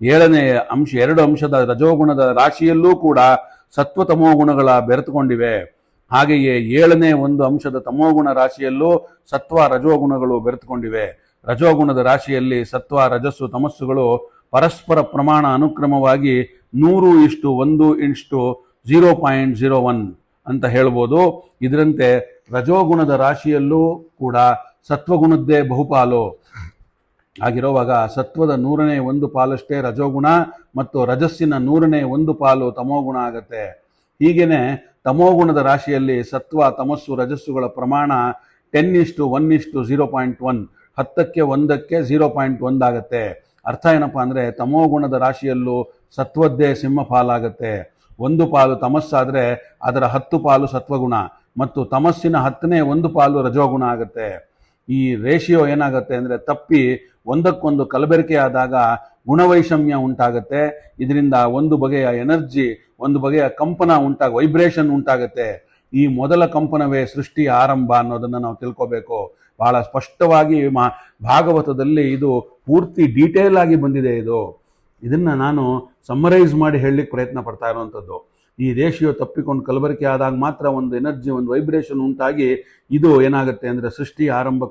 7ನೇ ಅಂಶ 2 ಅಂಶದ ರಜೋಗುಣದ ರಾಶಿಯಲ್ಲೂ ಕೂಡ ಸತ್ವ ತಮೋಗುಣಗಳ ಬೆರೆತುಕೊಂಡಿವೆ. ಹಾಗೆಯೇ 7ನೇ 1 ಅಂಶದ ತಮೋಗುಣ ರಾಶಿಯಲ್ಲೂ ಸತ್ವ ರಜೋಗುಣಗಳು ಬೆರೆತುಕೊಂಡಿವೆ. ರಜೋಗುಣದ ರಾಶಿಯಲ್ಲಿ ಸತ್ವ, ರಜಸ್ಸು, ತಮಸ್ಸುಗಳು ಪರಸ್ಪರ ಪ್ರಮಾಣ ಅನುಕ್ರಮವಾಗಿ 100:1:0.01 ಅಂತ ಹೇಳ್ಬೋದು. ಇದರಂತೆ ರಜೋಗುಣದ ರಾಶಿಯಲ್ಲೂ ಕೂಡ ಸತ್ವಗುಣದ್ದೇ ಬಹುಪಾಲು ಆಗಿರುವಾಗ ಸತ್ವದ 100ನೇ 1 ಪಾಲಷ್ಟೇ ರಜೋಗುಣ ಮತ್ತು ರಜಸ್ಸಿನ 100ನೇ 1 ಪಾಲು ತಮೋಗುಣ ಆಗತ್ತೆ. ಹೀಗೇನೆ ತಮೋಗುಣದ ರಾಶಿಯಲ್ಲಿ ಸತ್ವ, ತಮಸ್ಸು, ರಜಸ್ಸುಗಳ ಪ್ರಮಾಣ 10:1:0.1, 10ಕ್ಕೆ 1ಕ್ಕೆ 0.1 ಆಗತ್ತೆ. ಅರ್ಥ ಏನಪ್ಪ ಅಂದರೆ, ತಮೋಗುಣದ ರಾಶಿಯಲ್ಲೂ ಸತ್ವದ್ದೇ ಸಿಂಹ ಪಾಲಾಗತ್ತೆ. 1 ಪಾಲು ತಮಸ್ಸಾದರೆ ಅದರ 10 ಪಾಲು ಸತ್ವಗುಣ ಮತ್ತು ತಮಸ್ಸಿನ 10ನೇ 1 ಪಾಲು ರಜೋಗುಣ ಆಗುತ್ತೆ. ಈ ರೇಷಿಯೋ ಏನಾಗುತ್ತೆ ಅಂದರೆ ತಪ್ಪಿ ಒಂದಕ್ಕೊಂದು ಕಲಬೆರಕೆ ಆದಾಗ ಗುಣವೈಷಮ್ಯ ಉಂಟಾಗತ್ತೆ. ಇದರಿಂದ ಒಂದು ಬಗೆಯ ಎನರ್ಜಿ, ಒಂದು ಬಗೆಯ ಕಂಪನ ವೈಬ್ರೇಷನ್ ಉಂಟಾಗತ್ತೆ. ಈ ಮೊದಲ ಕಂಪನವೇ ಸೃಷ್ಟಿಯ ಆರಂಭ ಅನ್ನೋದನ್ನು ನಾವು ತಿಳ್ಕೋಬೇಕು. ಬಹಳ ಸ್ಪಷ್ಟವಾಗಿ ಭಾಗವತದಲ್ಲಿ ಇದು ಪೂರ್ತಿ ಡೀಟೇಲ್ ಆಗಿ ಬಂದಿದೆ. ಇದನ್ನು ನಾನು ಸಮ್ಮರೈಸ್ ಮಾಡಿ ಹೇಳಲಿಕ್ಕೆ ಪ್ರಯತ್ನ ಪಡ್ತಾ ಇರುವಂಥದ್ದು. ಈ ರೇಷಿಯೋ ತಪ್ಪಿಕೊಂಡು ಕಲಬೆರಕೆ ಆದಾಗ ಮಾತ್ರ ಒಂದು ಎನರ್ಜಿ, ಒಂದು ವೈಬ್ರೇಷನ್ ಉಂಟಾಗಿ ಇದು ಏನಾಗುತ್ತೆ ಅಂದರೆ ಸೃಷ್ಟಿ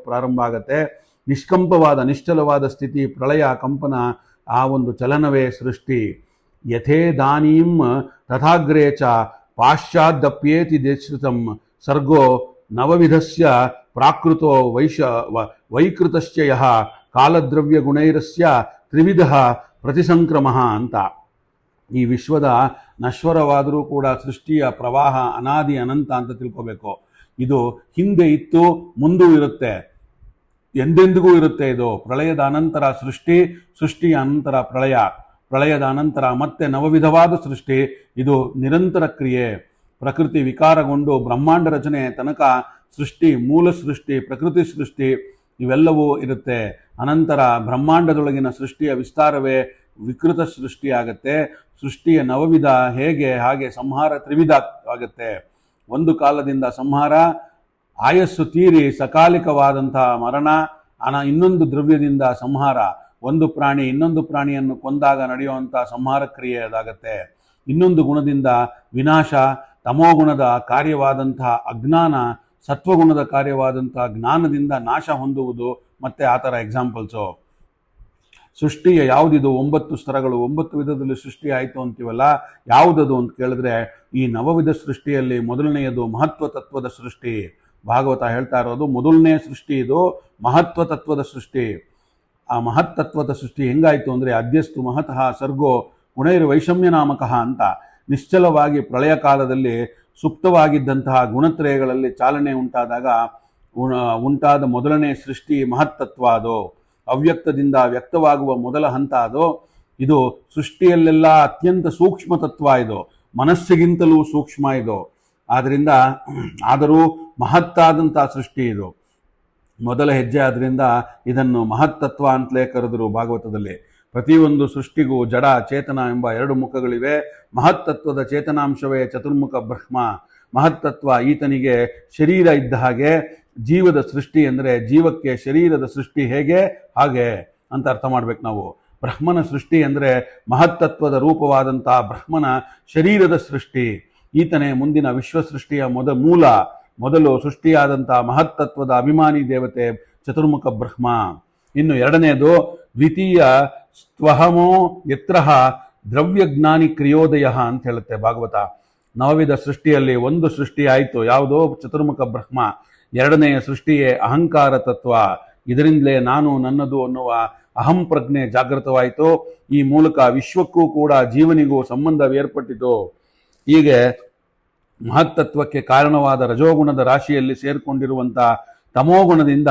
ಪ್ರಾರಂಭ ಆಗತ್ತೆ. ನಿಷ್ಕಂಪವಾದ ನಿಶ್ಚಲವಾದ ಸ್ಥಿತಿ, ಪ್ರಳಯ, ಕಂಪನ, ಆ ಒಂದು ಚಲನವೇ ಸೃಷ್ಟಿ. ಯಥೇದಾನೀಂ ತಥಾಗ್ರೇ ಚ ಪಾಶ್ಚಾದಪ್ಯೇತಿ ದೇಶ್ರುತಂ ಸರ್ಗೋ ನವವಿಧಸ್ಯ ಪ್ರಾಕೃತೋ ವೈಕೃತಶ್ಚ ಯಃ ಕಾಲದ್ರವ್ಯ ಗುಣೈರಸ್ಯ ತ್ರಿವಿಧ ಪ್ರತಿಸಂಕ್ರಮ ಅಂತ. ಈ ವಿಶ್ವದ ನಶ್ವರವಾದರೂ ಕೂಡ ಸೃಷ್ಟಿಯ ಪ್ರವಾಹ ಅನಾದಿ ಅನಂತ ಅಂತ ತಿಳ್ಕೋಬೇಕು. ಇದು ಹಿಂದೆ ಇತ್ತು, ಮುಂದೂ ಇರುತ್ತೆ, ಎಂದೆಂದಿಗೂ ಇರುತ್ತೆ. ಇದು ಪ್ರಳಯದ ಅನಂತರ ಸೃಷ್ಟಿ, ಸೃಷ್ಟಿಯ ಅನಂತರ ಪ್ರಳಯ, ಪ್ರಳಯದ ಅನಂತರ ಮತ್ತೆ ನವವಿಧವಾದ ಸೃಷ್ಟಿ. ಇದು ನಿರಂತರ ಕ್ರಿಯೆ. ಪ್ರಕೃತಿ ವಿಕಾರಗೊಂಡು ಬ್ರಹ್ಮಾಂಡ ರಚನೆ ತನಕ ಸೃಷ್ಟಿ, ಮೂಲ ಸೃಷ್ಟಿ, ಪ್ರಕೃತಿ ಸೃಷ್ಟಿ ಇವೆಲ್ಲವೂ ಇರುತ್ತೆ. ಅನಂತರ ಬ್ರಹ್ಮಾಂಡದೊಳಗಿನ ಸೃಷ್ಟಿಯ ವಿಸ್ತಾರವೇ ವಿಕೃತ ಸೃಷ್ಟಿ ಆಗತ್ತೆ. ಸೃಷ್ಟಿಯ ನವವಿಧ ಹೇಗೆ, ಹಾಗೆ ಸಂಹಾರ ತ್ರಿವಿಧ ಆಗುತ್ತೆ. ಒಂದು ಕಾಲದಿಂದ ಸಂಹಾರ, ಆಯಸ್ಸು ತೀರಿ ಸಕಾಲಿಕವಾದಂತಹ ಮರಣ, ಇನ್ನೊಂದು ದ್ರವ್ಯದಿಂದ ಸಂಹಾರ. ಒಂದು ಪ್ರಾಣಿ ಇನ್ನೊಂದು ಪ್ರಾಣಿಯನ್ನು ಕೊಂದಾಗ ನಡೆಯುವಂಥ ಸಂಹಾರ ಕ್ರಿಯೆ ಅದಾಗತ್ತೆ. ಇನ್ನೊಂದು ಗುಣದಿಂದ ವಿನಾಶ, ತಮೋಗುಣದ ಕಾರ್ಯವಾದಂತಹ ಅಜ್ಞಾನ ಸತ್ವಗುಣದ ಕಾರ್ಯವಾದಂತಹ ಜ್ಞಾನದಿಂದ ನಾಶ ಹೊಂದುವುದು. ಮತ್ತೆ ಆ ಥರ ಎಕ್ಸಾಂಪಲ್ಸು. ಸೃಷ್ಟಿಯ ಯಾವುದಿದು 9 ಸ್ತರಗಳು, 9 ವಿಧದಲ್ಲಿ ಸೃಷ್ಟಿ ಆಯಿತು ಅಂತೀವಲ್ಲ, ಯಾವುದದು ಅಂತ ಕೇಳಿದ್ರೆ ಈ ನವವಿಧ ಸೃಷ್ಟಿಯಲ್ಲಿ ಮೊದಲನೆಯದು ಮಹತ್ವ ತತ್ವದ ಸೃಷ್ಟಿ. ಭಾಗವತ ಹೇಳ್ತಾ ಇರೋದು ಮೊದಲನೇ ಸೃಷ್ಟಿ ಇದು ಮಹತ್ವ ತತ್ವದ ಸೃಷ್ಟಿ. ಆ ಮಹತ್ತತ್ವದ ಸೃಷ್ಟಿ ಹೆಂಗಾಯಿತು ಅಂದರೆ ಅದ್ಯಸ್ತು ಮಹತಃ ಸರ್ಗೋ ಗುಣೈರ್ವೈಷಮ್ಯ ನಾಮಕಃ ಅಂತ ನಿಶ್ಚಲವಾಗಿ ಪ್ರಳಯ ಕಾಲದಲ್ಲಿ ಸುಪ್ತವಾಗಿದ್ದಂತಹ ಗುಣತ್ರಯಗಳಲ್ಲಿ ಚಾಲನೆ ಉಂಟಾದಾಗ ಉಂಟಾದ ಮೊದಲನೇ ಸೃಷ್ಟಿ ಮಹತ್ತತ್ವ. ಅದು ಅವ್ಯಕ್ತದಿಂದ ವ್ಯಕ್ತವಾಗುವ ಮೊದಲ ಹಂತ ಅದು. ಇದು ಸೃಷ್ಟಿಯಲ್ಲೆಲ್ಲ ಅತ್ಯಂತ ಸೂಕ್ಷ್ಮ ತತ್ವ ಇದು, ಮನಸ್ಸಿಗಿಂತಲೂ ಸೂಕ್ಷ್ಮ ಇದು. ಆದ್ದರಿಂದ ಆದರೂ ಮಹತ್ತಾದಂಥ ಸೃಷ್ಟಿ ಇದು, ಮೊದಲ ಹೆಜ್ಜೆ. ಆದ್ದರಿಂದ ಇದನ್ನು ಮಹತ್ತತ್ವ ಅಂತಲೇ ಕರೆದರು ಭಾಗವತದಲ್ಲಿ. ಪ್ರತಿಯೊಂದು ಸೃಷ್ಟಿಗೂ ಜಡ ಚೇತನ ಎಂಬ 2 ಮುಖಗಳಿವೆ. ಮಹತ್ತತ್ವದ ಚೇತನಾಂಶವೇ ಚತುರ್ಮುಖ ಬ್ರಹ್ಮ. ಮಹತ್ತತ್ವ ಈತನಿಗೆ ಶರೀರ ಇದ್ದ ಹಾಗೆ, ಜೀವದ ಸೃಷ್ಟಿ ಅಂದರೆ ಜೀವಕ್ಕೆ ಶರೀರದ ಸೃಷ್ಟಿ ಹೇಗೆ ಹಾಗೆ ಅಂತ ಅರ್ಥ ಮಾಡ್ಬೇಕು ನಾವು. ಬ್ರಹ್ಮನ ಸೃಷ್ಟಿ ಅಂದರೆ ಮಹತ್ತತ್ವದ ರೂಪವಾದಂತಹ ಬ್ರಹ್ಮನ ಶರೀರದ ಸೃಷ್ಟಿ. ಈತನೇ ಮುಂದಿನ ವಿಶ್ವ ಸೃಷ್ಟಿಯ ಮೊದಲು ಸೃಷ್ಟಿಯಾದಂತಹ ಮಹತ್ತತ್ವದ ಅಭಿಮಾನಿ ದೇವತೆ ಚತುರ್ಮುಖ ಬ್ರಹ್ಮ. ಇನ್ನು ಎರಡನೆಯದು ದ್ವಿತೀಯ ಸ್ವಹಮೋ ಯತ್ರಃ ದ್ರವ್ಯಜ್ಞಾನಿ ಕ್ರಿಯೋದಯ ಅಂತ ಹೇಳುತ್ತೆ ಭಾಗವತ. ನವವಿಧ ಸೃಷ್ಟಿಯಲ್ಲಿ ಒಂದು ಸೃಷ್ಟಿ ಆಯಿತು, ಯಾವುದೋ ಚತುರ್ಮುಖ ಬ್ರಹ್ಮ. ಎರಡನೆಯ ಸೃಷ್ಟಿಯೇ ಅಹಂಕಾರ ತತ್ವ. ಇದರಿಂದಲೇ ನಾನು ನನ್ನದು ಅನ್ನುವ ಅಹಂ ಪ್ರಜ್ಞೆ ಜಾಗೃತವಾಯಿತು. ಈ ಮೂಲಕ ವಿಶ್ವಕ್ಕೂ ಕೂಡ ಜೀವನಿಗೂ ಸಂಬಂಧವೇರ್ಪಟ್ಟಿತು. ಹೀಗೆ ಮಹತ್ತತ್ವಕ್ಕೆ ಕಾರಣವಾದ ರಜೋಗುಣದ ರಾಶಿಯಲ್ಲಿ ಸೇರಿಕೊಂಡಿರುವಂಥ ತಮೋಗುಣದಿಂದ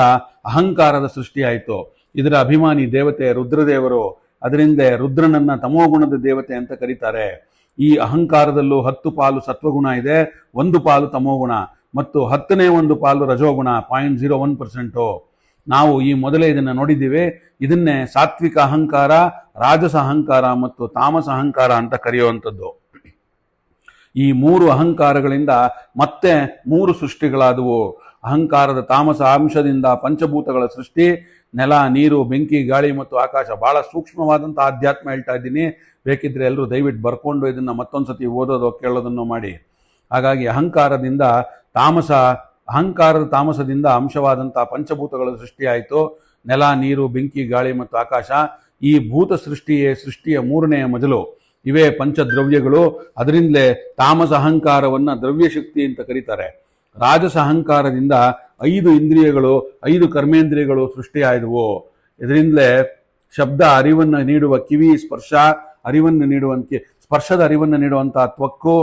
ಅಹಂಕಾರದ ಸೃಷ್ಟಿಯಾಯಿತು. ಇದರ ಅಭಿಮಾನಿ ದೇವತೆ ರುದ್ರದೇವರು. ಅದರಿಂದ ರುದ್ರನನ್ನ ತಮೋಗುಣದ ದೇವತೆ ಅಂತ ಕರೀತಾರೆ. ಈ ಅಹಂಕಾರದಲ್ಲೂ 10 ಪಾಲು ಸತ್ವಗುಣ ಇದೆ, 1 ಪಾಲು ತಮೋಗುಣ ಮತ್ತು 10ನೇ 1 ಪಾಲು ರಜೋಗುಣ 0.01%. ನಾವು ಈ ಮೊದಲೇ ಇದನ್ನು ನೋಡಿದ್ದೀವಿ. ಇದನ್ನೇ ಸಾತ್ವಿಕ ಅಹಂಕಾರ, ರಾಜಸ ಅಹಂಕಾರ ಮತ್ತು ತಾಮಸ ಅಹಂಕಾರ ಅಂತ ಕರೆಯುವಂಥದ್ದು. ಈ 3 ಅಹಂಕಾರಗಳಿಂದ ಮತ್ತೆ 3 ಸೃಷ್ಟಿಗಳಾದವು. ಅಹಂಕಾರದ ತಾಮಸ ಅಂಶದಿಂದ ಪಂಚಭೂತಗಳ ಸೃಷ್ಟಿ, ನೆಲ, ನೀರು, ಬೆಂಕಿ, ಗಾಳಿ ಮತ್ತು ಆಕಾಶ. ಬಹಳ ಸೂಕ್ಷ್ಮವಾದಂಥ ಆಧ್ಯಾತ್ಮ ಹೇಳ್ತಾ ಇದ್ದೀನಿ. ಬೇಕಿದ್ರೆ ಎಲ್ಲರೂ ದಯವಿಟ್ಟು ಬರ್ಕೊಂಡು ಇದನ್ನು ಮತ್ತೊಂದು ಸತಿ ಓದೋದು ಕೇಳೋದನ್ನು ಮಾಡಿ. ಹಾಗಾಗಿ ಅಹಂಕಾರದ ತಾಮಸದಿಂದ ಅಂಶವಾದಂಥ ಪಂಚಭೂತಗಳ ಸೃಷ್ಟಿಯಾಯಿತು. ನೆಲ, ನೀರು, ಬೆಂಕಿ, ಗಾಳಿ ಮತ್ತು ಆಕಾಶ. ಈ ಭೂತ ಸೃಷ್ಟಿಯ 3ನೆಯ ಮಜಲು. ಇವೇ ಪಂಚದ್ರವ್ಯಗಳು. ಅದರಿಂದಲೇ ತಾಮಸ ಅಹಂಕಾರವನ್ನು ದ್ರವ್ಯಶಕ್ತಿ ಅಂತ ಕರೀತಾರೆ. ರಾಜಸ ಅಹಂಕಾರದಿಂದ 5 ಇಂದ್ರಿಯಗಳು, 5 ಕರ್ಮೇಂದ್ರಿಯಗಳು ಸೃಷ್ಟಿಯಾದವು. ಇದರಿಂದಲೇ ಶಬ್ದ ಅರಿವನ್ನು ನೀಡುವ ಕಿವಿ, ಸ್ಪರ್ಶದ ಅರಿವನ್ನು ನೀಡುವಂಥ ತ್ವಕ್ಕು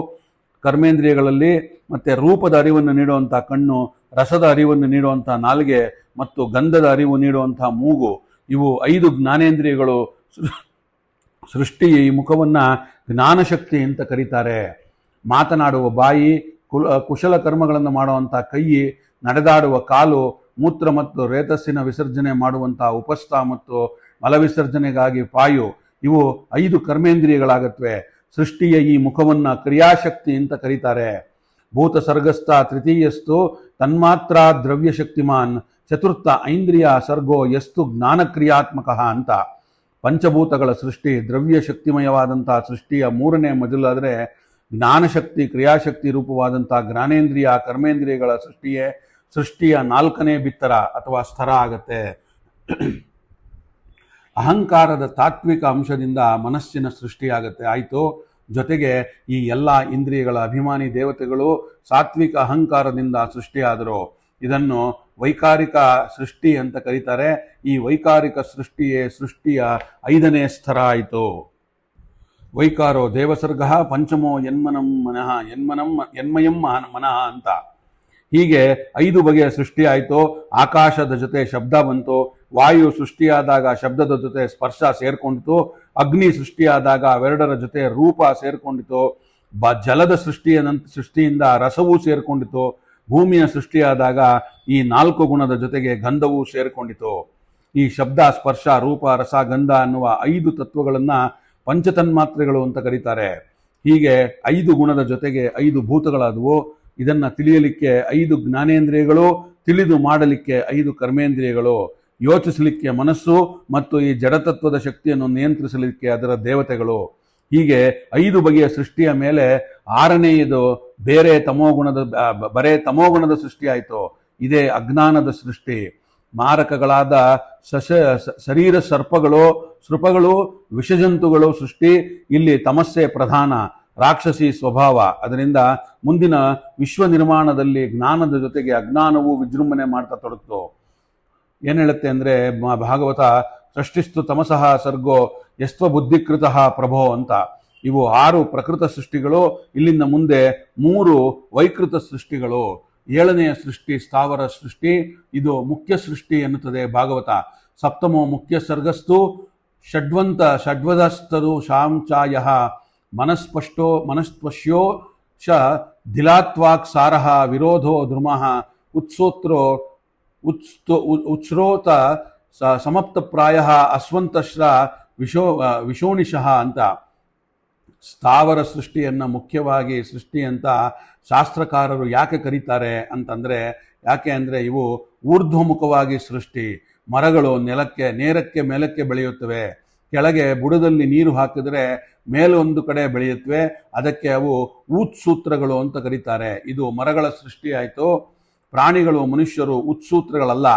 ಕರ್ಮೇಂದ್ರಿಯಗಳಲ್ಲಿ, ಮತ್ತೆ ರೂಪದ ಅರಿವನ್ನು ನೀಡುವಂಥ ಕಣ್ಣು, ರಸದ ಅರಿವನ್ನು ನೀಡುವಂಥ ನಾಲಿಗೆ ಮತ್ತು ಗಂಧದ ಅರಿವು ನೀಡುವಂಥ ಮೂಗು. ಇವು 5 ಜ್ಞಾನೇಂದ್ರಿಯಗಳು ಸೃಷ್ಟಿಯ ಈ ಮುಖವನ್ನು ಜ್ಞಾನಶಕ್ತಿ ಅಂತ ಕರೀತಾರೆ. ಮಾತನಾಡುವ ಬಾಯಿ, ಕುಶಲ ಕರ್ಮಗಳನ್ನು ಮಾಡುವಂಥ ಕೈ, ನಡೆದಾಡುವ ಕಾಲು, ಮೂತ್ರ ಮತ್ತು ರೇತಸ್ಸಿನ ವಿಸರ್ಜನೆ ಮಾಡುವಂಥ ಉಪಸ್ಥ ಮತ್ತು ಮಲವಿಸರ್ಜನೆಗಾಗಿ ಪಾಯು. ಇವು 5 ಕರ್ಮೇಂದ್ರಿಯಗಳಾಗತ್ವೆ. ಸೃಷ್ಟಿಯ ಈ ಮುಖವನ್ನು ಕ್ರಿಯಾಶಕ್ತಿ ಅಂತ ಕರೀತಾರೆ. ಭೂತ ಸರ್ಗಸ್ಥ ತೃತೀಯಸ್ತು ತನ್ಮಾತ್ರ ದ್ರವ್ಯಶಕ್ತಿಮಾನ್ ಚತುರ್ಥ ಐಂದ್ರಿಯ ಸರ್ಗೋ ಯಸ್ತು ಜ್ಞಾನಕ್ರಿಯಾತ್ಮಕ ಅಂತ. ಪಂಚಭೂತಗಳ ಸೃಷ್ಟಿ ದ್ರವ್ಯ ಶಕ್ತಿಮಯವಾದಂಥ ಸೃಷ್ಟಿಯ 3ನೇ ಮಜಲಾದರೆ, ಜ್ಞಾನಶಕ್ತಿ ಕ್ರಿಯಾಶಕ್ತಿ ರೂಪವಾದಂಥ ಜ್ಞಾನೇಂದ್ರಿಯ ಕರ್ಮೇಂದ್ರಿಯಗಳ ಸೃಷ್ಟಿಯ 4ನೇ ಬಿತ್ತರ ಅಥವಾ ಸ್ಥರ ಆಗತ್ತೆ. ಅಹಂಕಾರದ ತಾತ್ವಿಕ ಅಂಶದಿಂದ ಮನಸ್ಸಿನ ಸೃಷ್ಟಿಯಾಗತ್ತೆ ಆಯಿತು. ಜೊತೆಗೆ ಈ ಎಲ್ಲ ಇಂದ್ರಿಯಗಳ ಅಭಿಮಾನಿ ದೇವತೆಗಳು ಸಾತ್ವಿಕ ಅಹಂಕಾರದಿಂದ ಸೃಷ್ಟಿಯಾದರು. ಇದನ್ನು ವೈಕಾರಿಕ ಸೃಷ್ಟಿ ಅಂತ ಕರೀತಾರೆ. ಈ ವೈಕಾರಿಕ ಸೃಷ್ಟಿಯ 5ನೇ ಸ್ಥರ ಆಯಿತು. ವೈಕಾರೋ ದೇವಸರ್ಗ ಪಂಚಮೋ ಯನ್ಮಯಂ ಮನಃ ಅಂತ. ಹೀಗೆ 5 ಬಗೆಯ ಸೃಷ್ಟಿ ಆಯಿತು. ಆಕಾಶದ ಜೊತೆ ಶಬ್ದ ಬಂತು, ವಾಯು ಸೃಷ್ಟಿಯಾದಾಗ ಶಬ್ದದ ಜೊತೆ ಸ್ಪರ್ಶ ಸೇರ್ಕೊಂಡಿತು, ಅಗ್ನಿ ಸೃಷ್ಟಿಯಾದಾಗ ಅವೆರಡರ ಜೊತೆ ರೂಪ ಸೇರ್ಕೊಂಡಿತು, ಜಲದ ಸೃಷ್ಟಿಯಿಂದ ರಸವೂ ಸೇರ್ಕೊಂಡಿತು, ಭೂಮಿಯ ಸೃಷ್ಟಿಯಾದಾಗ ಈ 4 ಗುಣದ ಜೊತೆಗೆ ಗಂಧವೂ ಸೇರ್ಕೊಂಡಿತು. ಈ ಶಬ್ದ, ಸ್ಪರ್ಶ, ರೂಪ, ರಸ, ಗಂಧ ಅನ್ನುವ 5 ತತ್ವಗಳನ್ನು ಪಂಚತನ್ಮಾತ್ರೆಗಳು ಅಂತ ಕರೀತಾರೆ. ಹೀಗೆ 5 ಗುಣದ ಜೊತೆಗೆ 5 ಭೂತಗಳಾದವು. ಇದನ್ನು ತಿಳಿಯಲಿಕ್ಕೆ 5 ಜ್ಞಾನೇಂದ್ರಿಯಗಳು, ತಿಳಿದು ಮಾಡಲಿಕ್ಕೆ 5 ಕರ್ಮೇಂದ್ರಿಯಗಳು, ಯೋಚಿಸಲಿಕ್ಕೆ ಮನಸ್ಸು ಮತ್ತು ಈ ಜಡತತ್ವದ ಶಕ್ತಿಯನ್ನು ನಿಯಂತ್ರಿಸಲಿಕ್ಕೆ ಅದರ ದೇವತೆಗಳು. ಹೀಗೆ 5 ಬಗೆಯ ಸೃಷ್ಟಿಯ ಮೇಲೆ 6ನೇಯದು ಬರೇ ತಮೋಗುಣದ ಸೃಷ್ಟಿ ಆಯಿತು. ಇದೇ ಅಜ್ಞಾನದ ಸೃಷ್ಟಿ. ಮಾರಕಗಳಾದ ಶರೀರ ಸರ್ಪಗಳು, ಸೃಪಗಳು, ವಿಷಜಂತುಗಳು ಸೃಷ್ಟಿ. ಇಲ್ಲಿ ತಮಸ್ಸೆ ಪ್ರಧಾನ, ರಾಕ್ಷಸಿ ಸ್ವಭಾವ. ಅದರಿಂದ ಮುಂದಿನ ವಿಶ್ವ ನಿರ್ಮಾಣದಲ್ಲಿ ಜ್ಞಾನದ ಜೊತೆಗೆ ಅಜ್ಞಾನವು ವಿಜೃಂಭಣೆ ಮಾಡ್ತಾ ತೊಡಗ್ತು. ಏನ್ ಹೇಳುತ್ತೆ ಅಂದ್ರೆ ಭಾಗವತ, ಸೃಷ್ಟಿಸ್ತು ತಮಸಃ ಸರ್ಗೋ ಯಸ್ತ್ವ ಬುದ್ಧಿಕೃತ ಪ್ರಭೋ ಅಂತ. ಇವು 6 ಪ್ರಕೃತ ಸೃಷ್ಟಿಗಳು. ಇಲ್ಲಿಂದ ಮುಂದೆ 3 ವೈಕೃತ ಸೃಷ್ಟಿಗಳು. 7ನೆಯ ಸೃಷ್ಟಿ ಸ್ಥಾವರ ಸೃಷ್ಟಿ. ಇದು ಮುಖ್ಯ ಸೃಷ್ಟಿ ಎನ್ನುತ್ತದೆ ಭಾಗವತ. ಸಪ್ತಮೋ ಮುಖ್ಯ ಸರ್ಗಸ್ತು ಷಡ್ವದಸ್ತರು ಶಾಂಚಾಯ ಮನಸ್ಪಶ್ಯೋ ಚ ದಿಲಾತ್ವಾಕ್ ಸಾರಃ ವಿರೋಧೋ ಧ್ರುಮಃ ಉಚ್ರೋತ ಸಮಪ್ತ ಪ್ರಾಯ ಅಸ್ವಂತಶ್ರ ವಿಶೋಣಿಶಃ ಅಂತ. ಸ್ಥಾವರ ಸೃಷ್ಟಿಯನ್ನು ಮುಖ್ಯವಾಗಿ ಸೃಷ್ಟಿ ಅಂತ ಶಾಸ್ತ್ರಕಾರರು ಯಾಕೆ ಕರೀತಾರೆ ಅಂತಂದರೆ, ಯಾಕೆ ಅಂದರೆ ಇವು ಊರ್ಧ್ವಮುಖವಾಗಿ ಸೃಷ್ಟಿ. ಮರಗಳು ನೇರಕ್ಕೆ ಮೇಲಕ್ಕೆ ಬೆಳೆಯುತ್ತವೆ. ಕೆಳಗೆ ಬುಡದಲ್ಲಿ ನೀರು ಹಾಕಿದ್ರೆ ಮೇಲೊಂದು ಕಡೆ ಬೆಳೆಯುತ್ತವೆ. ಅದಕ್ಕೆ ಅವು ಉತ್ಸೂತ್ರಗಳು ಅಂತ ಕರೀತಾರೆ. ಇದು ಮರಗಳ ಸೃಷ್ಟಿ ಆಯಿತು. ಪ್ರಾಣಿಗಳು, ಮನುಷ್ಯರು ಉತ್ಸೂತ್ರಗಳಲ್ಲ.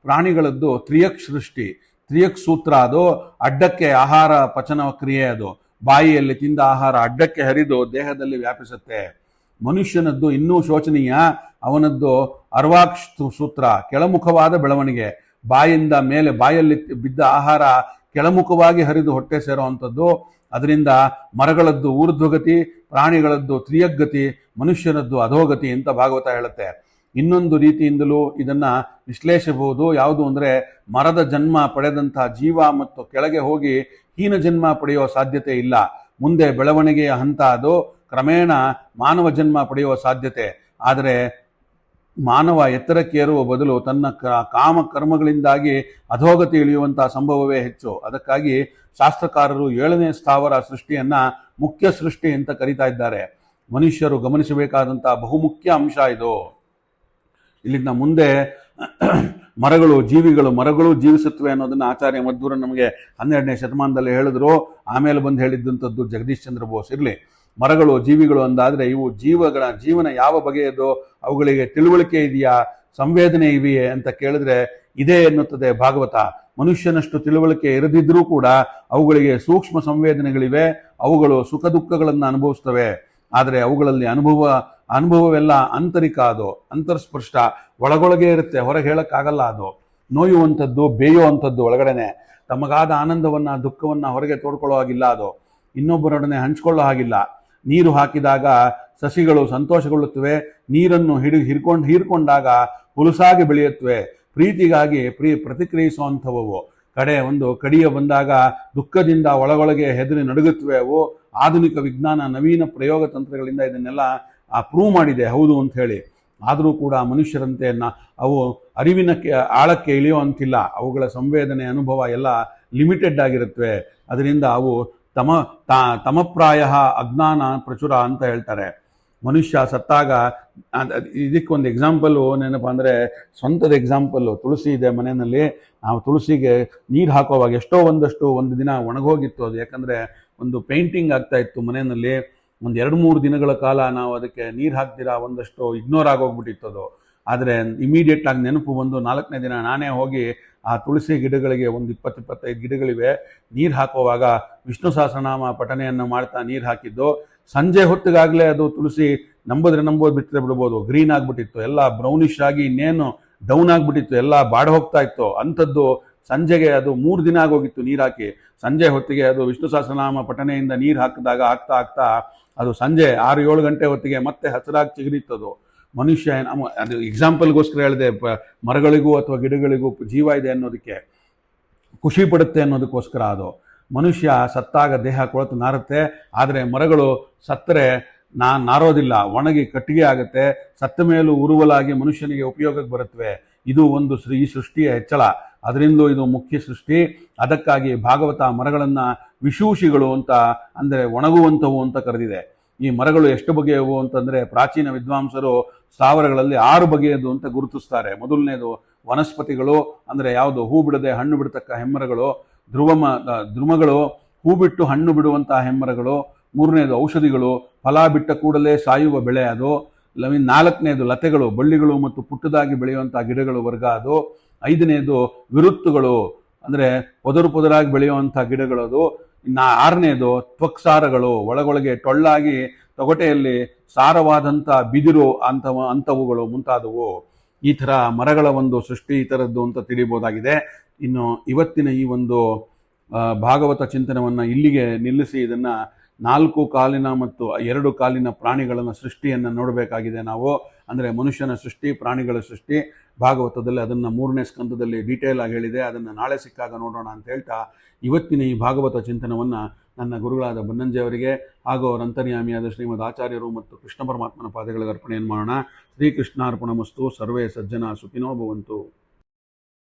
ಪ್ರಾಣಿಗಳದ್ದು ತ್ರಿಯಕ್ ಸೃಷ್ಟಿ. ತ್ರಿಯಕ್ ಸೂತ್ರ ಅದು. ಅಡ್ಡಕ್ಕೆ ಆಹಾರ ಪಚನ ಕ್ರಿಯೆ ಅದು. ಬಾಯಿಯಲ್ಲಿ ತಿಂದ ಆಹಾರ ಅಡ್ಡಕ್ಕೆ ಹರಿದು ದೇಹದಲ್ಲಿ ವ್ಯಾಪಿಸುತ್ತೆ. ಮನುಷ್ಯನದ್ದು ಇನ್ನೂ ಶೋಚನೀಯ. ಅವನದ್ದು ಅರ್ವಾಕ್ ಸೂತ್ರ, ಕೆಳಮುಖವಾದ ಬೆಳವಣಿಗೆ. ಬಾಯಿಂದ ಮೇಲೆ, ಬಾಯಲ್ಲಿ ಬಿದ್ದ ಆಹಾರ ಕೆಳಮುಖವಾಗಿ ಹರಿದು ಹೊಟ್ಟೆ ಸೇರುವಂಥದ್ದು. ಅದರಿಂದ ಮರಗಳದ್ದು ಊರ್ಧ್ವಗತಿ, ಪ್ರಾಣಿಗಳದ್ದು ತ್ರಿಯಗ್ಗತಿ, ಮನುಷ್ಯನದ್ದು ಅಧೋಗತಿ ಅಂತ ಭಾಗವತ ಹೇಳುತ್ತೆ. ಇನ್ನೊಂದು ರೀತಿಯಿಂದಲೂ ಇದನ್ನ ವಿಶ್ಲೇಷಿಸಬಹುದು. ಯಾವುದು ಅಂದರೆ, ಮರದ ಜನ್ಮ ಪಡೆದಂತಹ ಜೀವ ಮತ್ತು ಕೆಳಗೆ ಹೋಗಿ ಹೀನ ಜನ್ಮ ಪಡೆಯುವ ಸಾಧ್ಯತೆ ಇಲ್ಲ. ಮುಂದೆ ಬೆಳವಣಿಗೆಯ ಹಂತ ಅದು. ಕ್ರಮೇಣ ಮಾನವ ಜನ್ಮ ಪಡೆಯುವ ಸಾಧ್ಯತೆ. ಆದರೆ ಮಾನವ ಎತ್ತರಕ್ಕೇರುವ ಬದಲು ತನ್ನ ಕಾಮ ಕರ್ಮಗಳಿಂದಾಗಿ ಅಧೋಗತಿ ಇಳಿಯುವಂತಹ ಸಂಭವವೇ ಹೆಚ್ಚು. ಅದಕ್ಕಾಗಿ ಶಾಸ್ತ್ರಕಾರರು 7ನೇ ಸ್ಥಾವರ ಸೃಷ್ಟಿಯನ್ನ ಮುಖ್ಯ ಸೃಷ್ಟಿ ಅಂತ ಕರೀತಾ ಇದ್ದಾರೆ. ಮನುಷ್ಯರು ಗಮನಿಸಬೇಕಾದಂತಹ ಬಹುಮುಖ್ಯ ಅಂಶ ಇದು. ಇಲ್ಲಿಂದ ಮುಂದೆ ಮರಗಳು ಜೀವಿಸುತ್ತವೆ ಅನ್ನೋದನ್ನ ಆಚಾರ್ಯ ಮಧ್ವರು ನಮಗೆ 12ನೇ ಶತಮಾನದಲ್ಲಿ ಹೇಳಿದ್ರು. ಆಮೇಲೆ ಬಂದು ಹೇಳಿದ್ದಂಥದ್ದು ಜಗದೀಶ್ ಚಂದ್ರ ಬೋಸ್. ಇರಲಿ, ಮರಗಳು ಜೀವಿಗಳು ಅಂದಾದರೆ ಇವು ಜೀವನ ಯಾವ ಬಗೆಯದು, ಅವುಗಳಿಗೆ ತಿಳುವಳಿಕೆ ಇದೆಯಾ, ಸಂವೇದನೆ ಇವೆಯೇ ಅಂತ ಕೇಳಿದ್ರೆ ಇದೇ ಎನ್ನುತ್ತದೆ ಭಾಗವತ. ಮನುಷ್ಯನಷ್ಟು ತಿಳುವಳಿಕೆ ಇರದಿದ್ರೂ ಕೂಡ ಅವುಗಳಿಗೆ ಸೂಕ್ಷ್ಮ ಸಂವೇದನೆಗಳಿವೆ. ಅವುಗಳು ಸುಖ ದುಃಖಗಳನ್ನು ಅನುಭವಿಸ್ತವೆ. ಆದರೆ ಅವುಗಳಲ್ಲಿ ಅನುಭವವೆಲ್ಲ ಆಂತರಿಕ, ಅದು ಅಂತರ್ಸ್ಪೃಷ್ಟ, ಒಳಗೊಳಗೆ ಇರುತ್ತೆ, ಹೊರಗೆ ಹೇಳಕ್ಕಾಗಲ್ಲ. ಅದು ನೋಯುವಂಥದ್ದು, ಬೇಯುವಂಥದ್ದು ಒಳಗಡೆನೆ. ತಮಗಾದ ಆನಂದವನ್ನ ದುಃಖವನ್ನ ಹೊರಗೆ ತೋಡ್ಕೊಳ್ಳೋ ಹಾಗಿಲ್ಲ. ಅದು ಇನ್ನೊಬ್ಬರೊಡನೆ ಹಂಚ್ಕೊಳ್ಳೋ ಹಾಗಿಲ್ಲ. ನೀರು ಹಾಕಿದಾಗ ಸಸಿಗಳು ಸಂತೋಷಗೊಳ್ಳುತ್ತವೆ. ನೀರನ್ನು ಹೀರ್ಕೊಂಡಾಗ ಹುಲುಸಾಗಿ ಬೆಳೆಯುತ್ತವೆ. ಪ್ರೀತಿಗಾಗಿ ಪ್ರತಿಕ್ರಿಯಿಸುವಂಥವು. ಒಂದು ಕಡಿಯ ಬಂದಾಗ ದುಃಖದಿಂದ ಒಳಗೊಳಗೆ ಹೆದರಿ ನಡುಗುತ್ತವೆ ಅವು. ಆಧುನಿಕ ವಿಜ್ಞಾನ ನವೀನ ಪ್ರಯೋಗ ತಂತ್ರಗಳಿಂದ ಇದನ್ನೆಲ್ಲ ಪ್ರೂವ್ ಮಾಡಿದೆ, ಹೌದು ಅಂತ ಹೇಳಿ. ಆದರೂ ಕೂಡ ಮನುಷ್ಯರಂತೆ ಅವು ಅರಿವಿನ ಆಳಕ್ಕೆ ಇಳಿಯುವಂತಿಲ್ಲ. ಅವುಗಳ ಸಂವೇದನೆ, ಅನುಭವ ಎಲ್ಲ ಲಿಮಿಟೆಡ್ ಆಗಿರುತ್ತವೆ. ಅದರಿಂದ ಅವು ತಮಪ್ರಾಯ ಅಜ್ಞಾನ ಪ್ರಚುರ ಅಂತ ಹೇಳ್ತಾರೆ. ಮನುಷ್ಯ ಸತ್ತಾಗ ಇದಕ್ಕೊಂದು ಎಕ್ಸಾಂಪಲ್ಲು ಏನಪ್ಪ ಅಂದರೆ, ಸ್ವಂತದ ಎಕ್ಸಾಂಪಲ್ಲು. ತುಳಸಿ ಇದೆ ಮನೆಯಲ್ಲಿ. ನಾವು ತುಳಸಿಗೆ ನೀರು ಹಾಕೋವಾಗ ಒಂದು ದಿನ ಒಣಗೋಗಿತ್ತು ಅದು. ಯಾಕಂದರೆ ಒಂದು ಪೇಂಟಿಂಗ್ ಆಗ್ತಾ ಇತ್ತು ಮನೆಯಲ್ಲಿ. ಒಂದು 2-3 ದಿನಗಳ ಕಾಲ ನಾವು ಅದಕ್ಕೆ ನೀರು ಹಾಕ್ದಿರಾ ಒಂದಷ್ಟು ಇಗ್ನೋರ್ ಆಗೋಗ್ಬಿಟ್ಟಿತ್ತು ಅದು. ಆದರೆ ಇಮಿಡಿಯೇಟ್ ಆಗಿ ನೆನಪು ಬಂದು 4ನೇ ದಿನ ನಾನೇ ಹೋಗಿ ಆ ತುಳಸಿ ಗಿಡಗಳಿಗೆ ಒಂದು 20-25 ಗಿಡಗಳಿವೆ, ನೀರು ಹಾಕುವಾಗ ವಿಷ್ಣು ಸಹಸ್ರನಾಮ ಪಠನೆಯನ್ನು ಮಾಡ್ತಾ ನೀರು ಹಾಕಿದ್ದು. ಸಂಜೆ ಹೊತ್ತಿಗಾಗಲೇ ಅದು ತುಳಸಿ ನಂಬೋದು ಬಿಟ್ಟರೆ ಬಿಡ್ಬೋದು, ಗ್ರೀನ್ ಆಗಿಬಿಟ್ಟಿತ್ತು. ಎಲ್ಲ ಬ್ರೌನಿಶ್ ಆಗಿ ಇನ್ನೇನು ಡೌನ್ ಆಗಿಬಿಟ್ಟಿತ್ತು, ಎಲ್ಲ ಬಾಡ ಹೋಗ್ತಾ ಇತ್ತು. ಅಂಥದ್ದು ಸಂಜೆಗೆ ಅದು 3 ದಿನ ಆಗೋಗಿತ್ತು ನೀರು ಹಾಕಿ. ಸಂಜೆ ಹೊತ್ತಿಗೆ ಅದು ವಿಷ್ಣು ಸಹಸ್ರನಾಮ ಪಠನೆಯಿಂದ ನೀರು ಹಾಕಿದಾಗ ಆಗ್ತಾ ಅದು ಸಂಜೆ 6-7 ಗಂಟೆ ಹೊತ್ತಿಗೆ ಮತ್ತೆ ಹಸಿರಾಗಿ ಚಿಗುರಿತ್ತದು. ಮನುಷ್ಯ ಅದು ಎಕ್ಸಾಂಪಲ್ಗೋಸ್ಕರ ಹೇಳಿದೆ. ಮರಗಳಿಗೂ ಅಥವಾ ಗಿಡಗಳಿಗೂ ಜೀವ ಇದೆ ಅನ್ನೋದಕ್ಕೆ, ಖುಷಿ ಪಡುತ್ತೆ ಅನ್ನೋದಕ್ಕೋಸ್ಕರ. ಅದು ಮನುಷ್ಯ ಸತ್ತಾಗ ದೇಹ ಕೊಳೆತು ನಾರುತ್ತೆ. ಆದರೆ ಮರಗಳು ಸತ್ತರೆ ನಾರೋದಿಲ್ಲ, ಒಣಗಿ ಕಟ್ಟಿಗೆ ಆಗುತ್ತೆ. ಸತ್ತ ಮೇಲೂ ಉರುವಲಾಗಿ ಮನುಷ್ಯನಿಗೆ ಉಪಯೋಗಕ್ಕೆ ಬರುತ್ತವೆ. ಇದು ಈ ಸೃಷ್ಟಿಯ ಹೆಚ್ಚಳ. ಅದರಿಂದ ಇದು ಮುಖ್ಯ ಸೃಷ್ಟಿ. ಅದಕ್ಕಾಗಿ ಭಾಗವತ ಮರಗಳನ್ನು ವಿಶೂಷಿಗಳು ಅಂತ, ಅಂದರೆ ಒಣಗುವಂಥವು ಅಂತ ಕರೆದಿದೆ. ಈ ಮರಗಳು ಎಷ್ಟು ಬಗೆಯವು ಅಂತಂದರೆ, ಪ್ರಾಚೀನ ವಿದ್ವಾಂಸರು ಸ್ಥಾವರಗಳಲ್ಲಿ 6 ಬಗೆಯದು ಅಂತ ಗುರುತಿಸ್ತಾರೆ. ಮೊದಲನೇದು ವನಸ್ಪತಿಗಳು, ಅಂದರೆ ಯಾವುದು ಹೂ ಬಿಡದೆ ಹಣ್ಣು ಬಿಡತಕ್ಕ ಹೆಮ್ಮರಗಳು. ಧ್ರುಮಗಳು, ಹೂ ಬಿಟ್ಟು ಹಣ್ಣು ಬಿಡುವಂತಹ ಹೆಮ್ಮರಗಳು. ಮೂರನೇದು ಔಷಧಿಗಳು, ಫಲ ಬಿಟ್ಟ ಕೂಡಲೇ ಸಾಯುವ ಬೆಳೆ ಅದು. ನಾಲ್ಕನೇದು ಲತೆಗಳು, ಬಳ್ಳಿಗಳು ಮತ್ತು ಪುಟ್ಟದಾಗಿ ಬೆಳೆಯುವಂತಹ ಗಿಡಗಳು ವರ್ಗ ಅದು. ಐದನೇದು ವಿರುತ್ತುಗಳು, ಅಂದರೆ ಪೊದರಾಗಿ ಬೆಳೆಯುವಂತಹ ಗಿಡಗಳು ಅದು. ಆರನೇದು ತ್ವಕ್ಸಾರಗಳು, ಒಳಗೊಳಗೆ ಟೊಳ್ಳಾಗಿ ತೊಗಟೆಯಲ್ಲಿ ಸಾರವಾದಂಥ ಬಿದಿರು ಅಂಥವುಗಳು ಮುಂತಾದವು. ಈ ಥರ ಮರಗಳ ಒಂದು ಸೃಷ್ಟಿ ಈ ಥರದ್ದು ಅಂತ ತಿಳಿಬೋದಾಗಿದೆ. ಇನ್ನು ಇವತ್ತಿನ ಈ ಒಂದು ಭಾಗವತ ಚಿಂತನವನ್ನು ಇಲ್ಲಿಗೆ ನಿಲ್ಲಿಸಿ ಇದನ್ನು 4 ಕಾಲಿನ ಮತ್ತು 2 ಕಾಲಿನ ಪ್ರಾಣಿಗಳನ್ನು ಸೃಷ್ಟಿಯನ್ನು ನೋಡಬೇಕಾಗಿದೆ ನಾವು. ಅಂದರೆ ಮನುಷ್ಯನ ಸೃಷ್ಟಿ, ಪ್ರಾಣಿಗಳ ಸೃಷ್ಟಿ ಭಾಗವತದಲ್ಲಿ ಅದನ್ನು 3ನೇ ಸ್ಕಂದದಲ್ಲಿ ಡೀಟೇಲ್ ಆಗಿ ಹೇಳಿದೆ. ಅದನ್ನು ನಾಳೆ ಸಿಕ್ಕಾಗ ನೋಡೋಣ ಅಂತ ಹೇಳ್ತಾ ಇವತ್ತಿನ ಈ ಭಾಗವತ ಚಿಂತನವನ್ನು ನನ್ನ ಗುರುಗಳಾದ ಬನ್ನಂಜೆಯವರಿಗೆ ಹಾಗೂ ಅವರ ಅಂತರ್ಯಾಮಿಯಾದ ಶ್ರೀಮದ್ ಆಚಾರ್ಯರು ಮತ್ತು ಕೃಷ್ಣ ಪರಮಾತ್ಮನ ಪಾದಗಳಿಗೆ ಅರ್ಪಣೆಯನ್ನು ಮಾಡೋಣ. ಶ್ರೀಕೃಷ್ಣಾರ್ಪಣಮಸ್ತು. ಸರ್ವೇ ಸಜ್ಜನ ಸುಖಿನೋ ಭವಂತು.